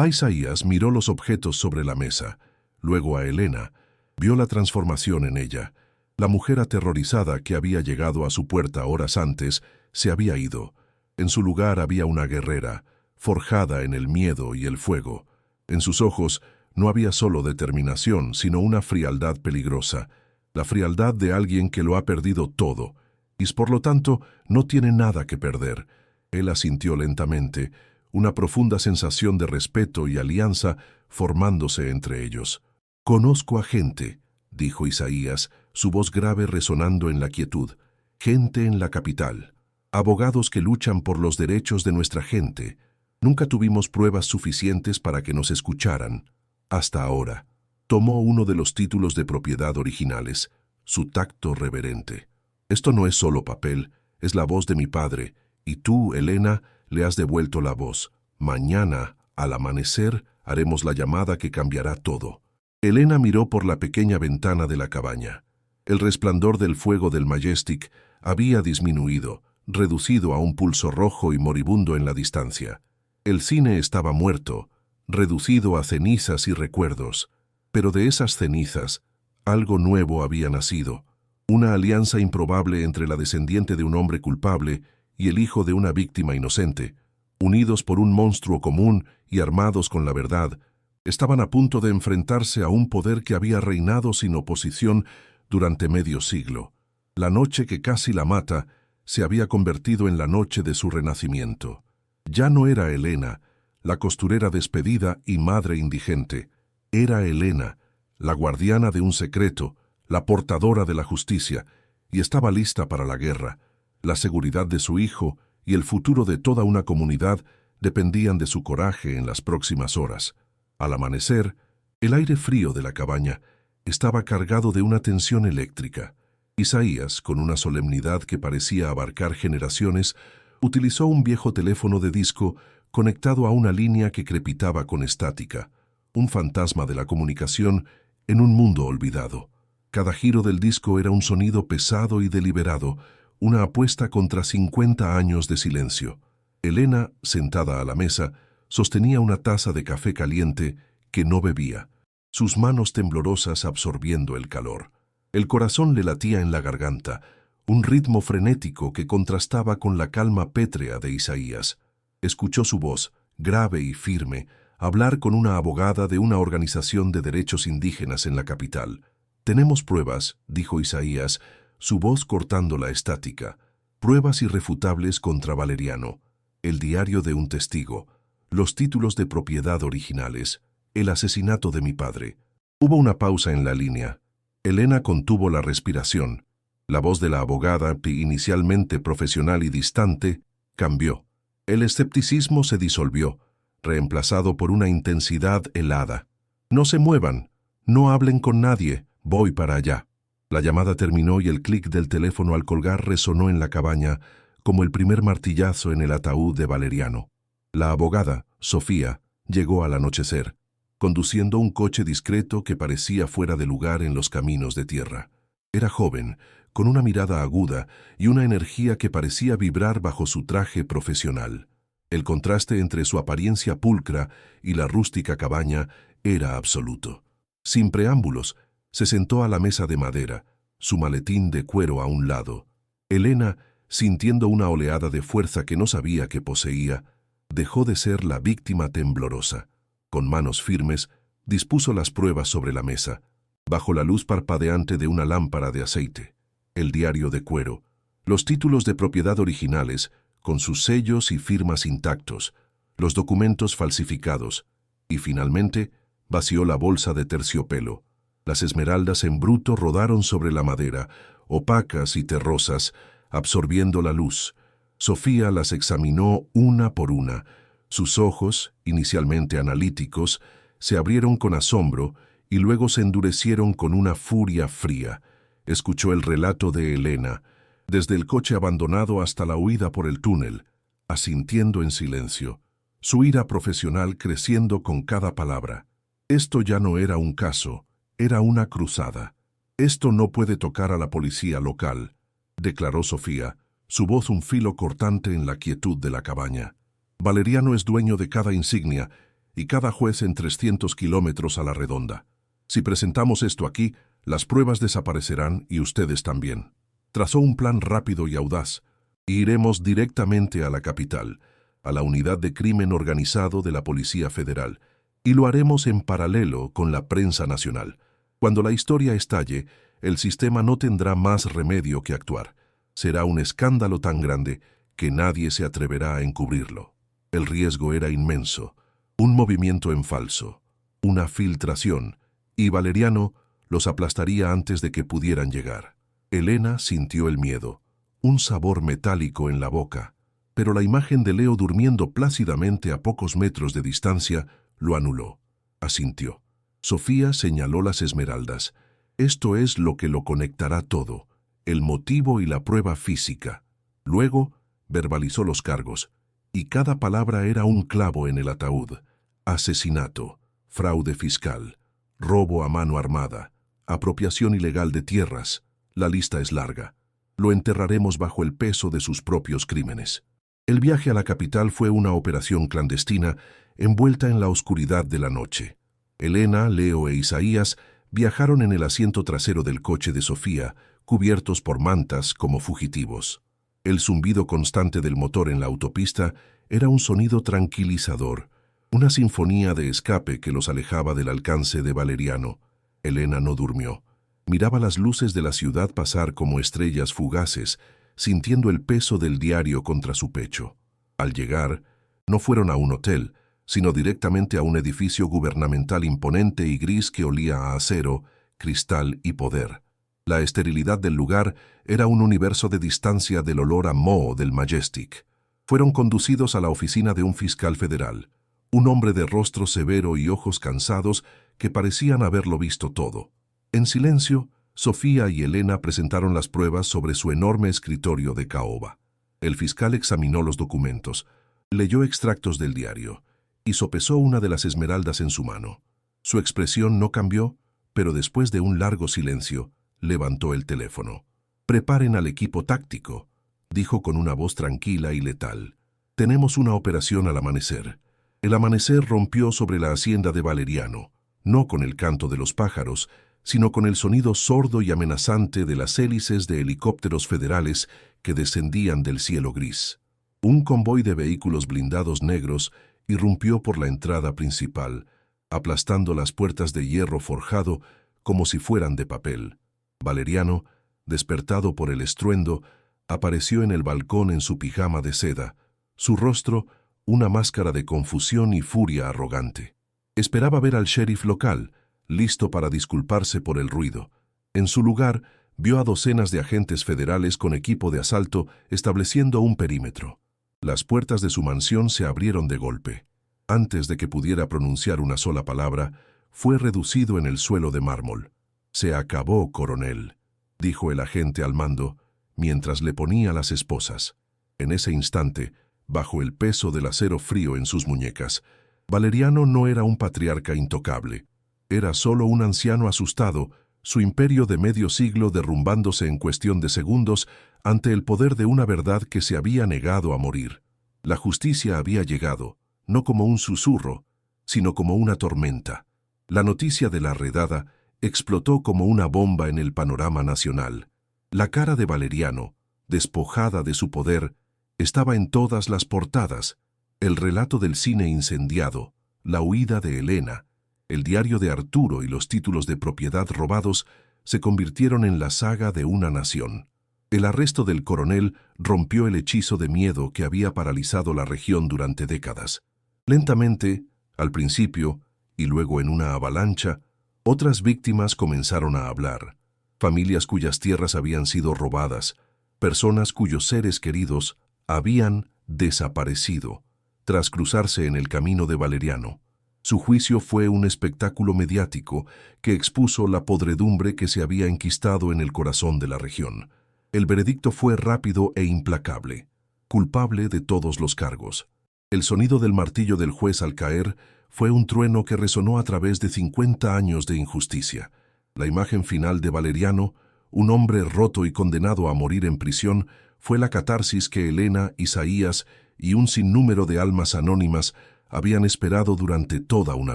Isaías miró los objetos sobre la mesa, luego a Elena. Vio la transformación en ella. La mujer aterrorizada que había llegado a su puerta horas antes se había ido. En su lugar había una guerrera, forjada en el miedo y el fuego. En sus ojos no había solo determinación, sino una frialdad peligrosa, la frialdad de alguien que lo ha perdido todo, y por lo tanto no tiene nada que perder. Él asintió lentamente, una profunda sensación de respeto y alianza formándose entre ellos. «Conozco a gente», dijo Isaías, su voz grave resonando en la quietud, «gente en la capital, abogados que luchan por los derechos de nuestra gente. Nunca tuvimos pruebas suficientes para que nos escucharan. Hasta ahora». Tomó uno de los títulos de propiedad originales, su tacto reverente. «Esto no es solo papel, es la voz de mi padre, y tú, Elena, le has devuelto la voz. Mañana, al amanecer, haremos la llamada que cambiará todo». Elena miró por la pequeña ventana de la cabaña. El resplandor del fuego del Majestic había disminuido, reducido a un pulso rojo y moribundo en la distancia. El cine estaba muerto, reducido a cenizas y recuerdos. Pero de esas cenizas, algo nuevo había nacido, una alianza improbable entre la descendiente de un hombre culpable y el hijo de una víctima inocente. Unidos por un monstruo común y armados con la verdad, estaban a punto de enfrentarse a un poder que había reinado sin oposición durante medio siglo. La noche que casi la mata se había convertido en la noche de su renacimiento. Ya no era Elena, la costurera despedida y madre indigente. Era Elena, la guardiana de un secreto, la portadora de la justicia, y estaba lista para la guerra, la seguridad de su hijo y el futuro de toda una comunidad dependían de su coraje en las próximas horas. Al amanecer, el aire frío de la cabaña estaba cargado de una tensión eléctrica. Isaías, con una solemnidad que parecía abarcar generaciones, utilizó un viejo teléfono de disco conectado a una línea que crepitaba con estática, un fantasma de la comunicación en un mundo olvidado. Cada giro del disco era un sonido pesado y deliberado, una apuesta contra 50 años de silencio. Elena, sentada a la mesa, sostenía una taza de café caliente que no bebía, sus manos temblorosas absorbiendo el calor. El corazón le latía en la garganta, un ritmo frenético que contrastaba con la calma pétrea de Isaías. Escuchó su voz, grave y firme, hablar con una abogada de una organización de derechos indígenas en la capital. «Tenemos pruebas», dijo Isaías, su voz cortando la estática. «Pruebas irrefutables contra Valeriano. El diario de un testigo, los títulos de propiedad originales, el asesinato de mi padre». Hubo una pausa en la línea. Elena contuvo la respiración. La voz de la abogada, inicialmente profesional y distante, cambió. El escepticismo se disolvió, reemplazado por una intensidad helada. «No se muevan, no hablen con nadie, voy para allá». La llamada terminó y el clic del teléfono al colgar resonó en la cabaña como el primer martillazo en el ataúd de Valeriano. La abogada, Sofía, llegó al anochecer, conduciendo un coche discreto que parecía fuera de lugar en los caminos de tierra. Era joven, con una mirada aguda y una energía que parecía vibrar bajo su traje profesional. El contraste entre su apariencia pulcra y la rústica cabaña era absoluto. Sin preámbulos, se sentó a la mesa de madera, su maletín de cuero a un lado. Elena, sintiendo una oleada de fuerza que no sabía que poseía, dejó de ser la víctima temblorosa. Con manos firmes, dispuso las pruebas sobre la mesa, bajo la luz parpadeante de una lámpara de aceite. El diario de cuero, los títulos de propiedad originales, con sus sellos y firmas intactos, los documentos falsificados, y finalmente vació la bolsa de terciopelo. Las esmeraldas en bruto rodaron sobre la madera, opacas y terrosas, absorbiendo la luz. Sofía las examinó una por una. Sus ojos, inicialmente analíticos, se abrieron con asombro y luego se endurecieron con una furia fría. Escuchó el relato de Elena, desde el coche abandonado hasta la huida por el túnel, asintiendo en silencio, su ira profesional creciendo con cada palabra. Esto ya no era un caso, era una cruzada. «Esto no puede tocar a la policía local», declaró Sofía, su voz un filo cortante en la quietud de la cabaña. «Valeriano es dueño de cada insignia y cada juez en 300 kilómetros a la redonda. Si presentamos esto aquí, las pruebas desaparecerán y ustedes también». Trazó un plan rápido y audaz. «Iremos directamente a la capital, a la unidad de crimen organizado de la Policía Federal, y lo haremos en paralelo con la prensa nacional. Cuando la historia estalle, el sistema no tendrá más remedio que actuar. Será un escándalo tan grande que nadie se atreverá a encubrirlo». El riesgo era inmenso. Un movimiento en falso, una filtración, y Valeriano los aplastaría antes de que pudieran llegar. Elena sintió el miedo, un sabor metálico en la boca, pero la imagen de Leo durmiendo plácidamente a pocos metros de distancia lo anuló. Asintió. Sofía señaló las esmeraldas. «Esto es lo que lo conectará todo, el motivo y la prueba física». Luego verbalizó los cargos, y cada palabra era un clavo en el ataúd. Asesinato, fraude fiscal, robo a mano armada, apropiación ilegal de tierras. La lista es larga. Lo enterraremos bajo el peso de sus propios crímenes. El viaje a la capital fue una operación clandestina envuelta en la oscuridad de la noche. Elena, Leo e Isaías viajaron en el asiento trasero del coche de Sofía, cubiertos por mantas como fugitivos. El zumbido constante del motor en la autopista era un sonido tranquilizador, una sinfonía de escape que los alejaba del alcance de Valeriano. Elena no durmió. Miraba las luces de la ciudad pasar como estrellas fugaces, sintiendo el peso del diario contra su pecho. Al llegar, no fueron a un hotel, sino directamente a un edificio gubernamental imponente y gris que olía a acero, cristal y poder. La esterilidad del lugar era un universo de distancia del olor a moho del Majestic. Fueron conducidos a la oficina de un fiscal federal, un hombre de rostro severo y ojos cansados que parecían haberlo visto todo. En silencio, Sofía y Elena presentaron las pruebas sobre su enorme escritorio de caoba. El fiscal examinó los documentos, leyó extractos del diario y sopesó una de las esmeraldas en su mano. Su expresión no cambió, pero después de un largo silencio, levantó el teléfono. «Preparen al equipo táctico», dijo con una voz tranquila y letal. «Tenemos una operación al amanecer». El amanecer rompió sobre la hacienda de Valeriano, no con el canto de los pájaros, sino con el sonido sordo y amenazante de las hélices de helicópteros federales que descendían del cielo gris. Un convoy de vehículos blindados negros irrumpió por la entrada principal, aplastando las puertas de hierro forjado como si fueran de papel. Valeriano, despertado por el estruendo, apareció en el balcón en su pijama de seda, su rostro una máscara de confusión y furia arrogante. Esperaba ver al sheriff local, listo para disculparse por el ruido. En su lugar, vio a docenas de agentes federales con equipo de asalto estableciendo un perímetro. Las puertas de su mansión se abrieron de golpe. Antes de que pudiera pronunciar una sola palabra, fue reducido en el suelo de mármol. «Se acabó, coronel», dijo el agente al mando, mientras le ponía las esposas. En ese instante, bajo el peso del acero frío en sus muñecas, Valeriano no era un patriarca intocable. Era solo un anciano asustado, su imperio de medio siglo derrumbándose en cuestión de segundos ante el poder de una verdad que se había negado a morir. La justicia había llegado, no como un susurro, sino como una tormenta. La noticia de la redada explotó como una bomba en el panorama nacional. La cara de Valeriano, despojada de su poder, estaba en todas las portadas. El relato del cine incendiado, la huida de Elena, el diario de Arturo y los títulos de propiedad robados se convirtieron en la saga de una nación. El arresto del coronel rompió el hechizo de miedo que había paralizado la región durante décadas. Lentamente, al principio, y luego en una avalancha, otras víctimas comenzaron a hablar. Familias cuyas tierras habían sido robadas, personas cuyos seres queridos habían desaparecido tras cruzarse en el camino de Valeriano. Su juicio fue un espectáculo mediático que expuso la podredumbre que se había enquistado en el corazón de la región. El veredicto fue rápido e implacable, culpable de todos los cargos. El sonido del martillo del juez al caer fue un trueno que resonó a través de 50 años de injusticia. La imagen final de Valeriano, un hombre roto y condenado a morir en prisión, fue la catarsis que Elena, Isaías y un sinnúmero de almas anónimas habían esperado durante toda una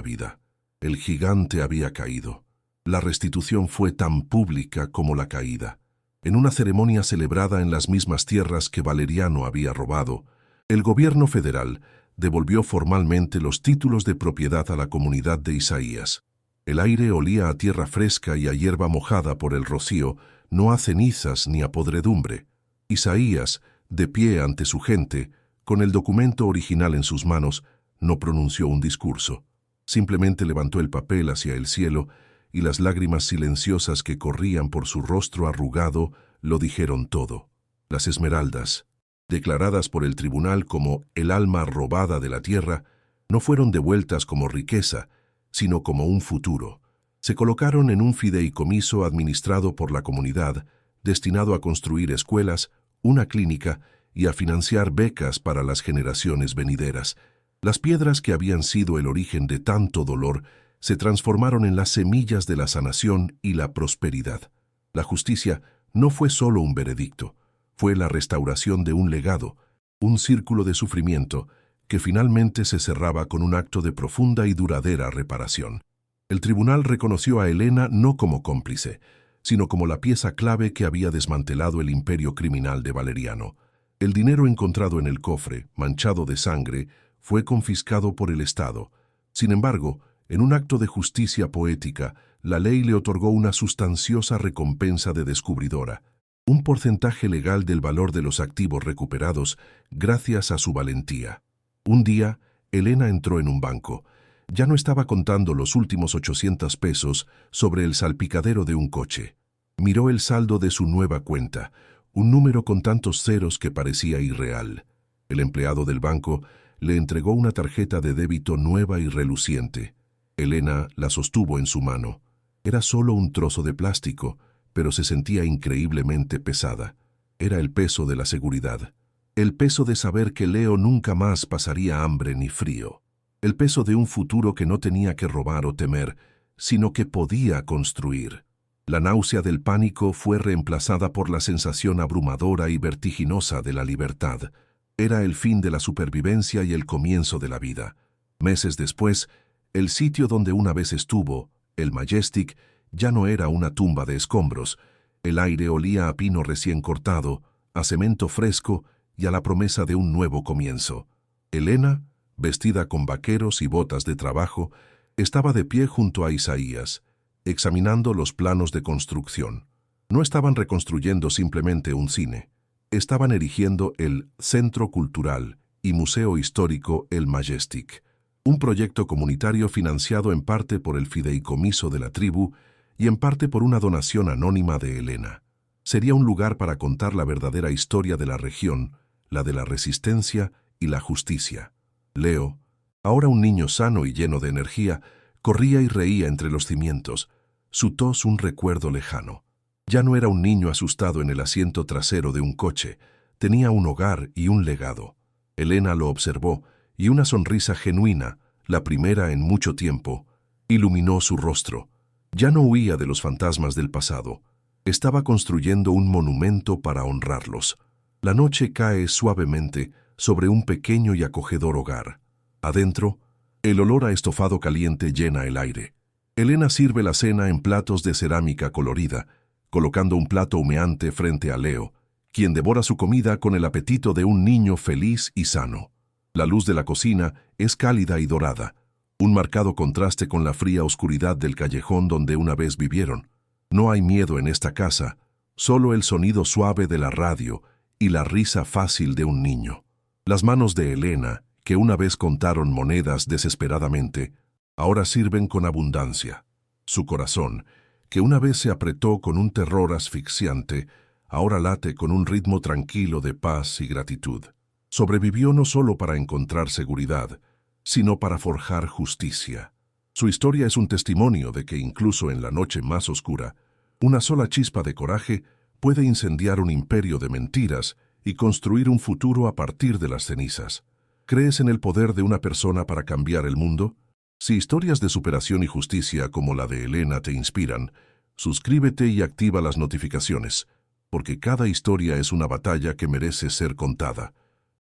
vida. El gigante había caído. La restitución fue tan pública como la caída. En una ceremonia celebrada en las mismas tierras que Valeriano había robado, el gobierno federal devolvió formalmente los títulos de propiedad a la comunidad de Isaías. El aire olía a tierra fresca y a hierba mojada por el rocío, no a cenizas ni a podredumbre. Isaías, de pie ante su gente, con el documento original en sus manos, no pronunció un discurso. Simplemente levantó el papel hacia el cielo y las lágrimas silenciosas que corrían por su rostro arrugado lo dijeron todo. Las esmeraldas, declaradas por el tribunal como el alma robada de la tierra, no fueron devueltas como riqueza, sino como un futuro. Se colocaron en un fideicomiso administrado por la comunidad, destinado a construir escuelas, una clínica y a financiar becas para las generaciones venideras. Las piedras que habían sido el origen de tanto dolor se transformaron en las semillas de la sanación y la prosperidad. La justicia no fue solo un veredicto, fue la restauración de un legado, un círculo de sufrimiento que finalmente se cerraba con un acto de profunda y duradera reparación. El tribunal reconoció a Elena no como cómplice, sino como la pieza clave que había desmantelado el imperio criminal de Valeriano. El dinero encontrado en el cofre, manchado de sangre, fue confiscado por el Estado. Sin embargo, en un acto de justicia poética, la ley le otorgó una sustanciosa recompensa de descubridora, un porcentaje legal del valor de los activos recuperados gracias a su valentía. Un día, Elena entró en un banco. Ya no estaba contando los últimos 800 pesos sobre el salpicadero de un coche. Miró el saldo de su nueva cuenta, un número con tantos ceros que parecía irreal. El empleado del banco le entregó una tarjeta de débito nueva y reluciente. Elena la sostuvo en su mano. Era solo un trozo de plástico, pero se sentía increíblemente pesada. Era el peso de la seguridad. El peso de saber que Leo nunca más pasaría hambre ni frío. El peso de un futuro que no tenía que robar o temer, sino que podía construir. La náusea del pánico fue reemplazada por la sensación abrumadora y vertiginosa de la libertad. Era el fin de la supervivencia y el comienzo de la vida. Meses después, el sitio donde una vez estuvo, el Majestic, ya no era una tumba de escombros. El aire olía a pino recién cortado, a cemento fresco y a la promesa de un nuevo comienzo. Elena, vestida con vaqueros y botas de trabajo, estaba de pie junto a Isaías, examinando los planos de construcción. No estaban reconstruyendo simplemente un cine. Estaban erigiendo el Centro Cultural y Museo Histórico El Majestic, un proyecto comunitario financiado en parte por el fideicomiso de la tribu y en parte por una donación anónima de Elena. Sería un lugar para contar la verdadera historia de la región, la de la resistencia y la justicia. Leo, ahora un niño sano y lleno de energía, corría y reía entre los cimientos, su tos un recuerdo lejano. Ya no era un niño asustado en el asiento trasero de un coche, tenía un hogar y un legado. Elena lo observó y una sonrisa genuina, la primera en mucho tiempo, iluminó su rostro. Ya no huía de los fantasmas del pasado, estaba construyendo un monumento para honrarlos. La noche cae suavemente sobre un pequeño y acogedor hogar. Adentro, el olor a estofado caliente llena el aire. Elena sirve la cena en platos de cerámica colorida, colocando un plato humeante frente a Leo, quien devora su comida con el apetito de un niño feliz y sano. La luz de la cocina es cálida y dorada, un marcado contraste con la fría oscuridad del callejón donde una vez vivieron. No hay miedo en esta casa, solo el sonido suave de la radio y la risa fácil de un niño. Las manos de Elena, que una vez contaron monedas desesperadamente, ahora sirven con abundancia. Su corazón, que una vez se apretó con un terror asfixiante, ahora late con un ritmo tranquilo de paz y gratitud. Sobrevivió no solo para encontrar seguridad, sino para forjar justicia. Su historia es un testimonio de que incluso en la noche más oscura, una sola chispa de coraje puede incendiar un imperio de mentiras y construir un futuro a partir de las cenizas. ¿Crees en el poder de una persona para cambiar el mundo? Si historias de superación y justicia como la de Elena te inspiran, suscríbete y activa las notificaciones, porque cada historia es una batalla que merece ser contada.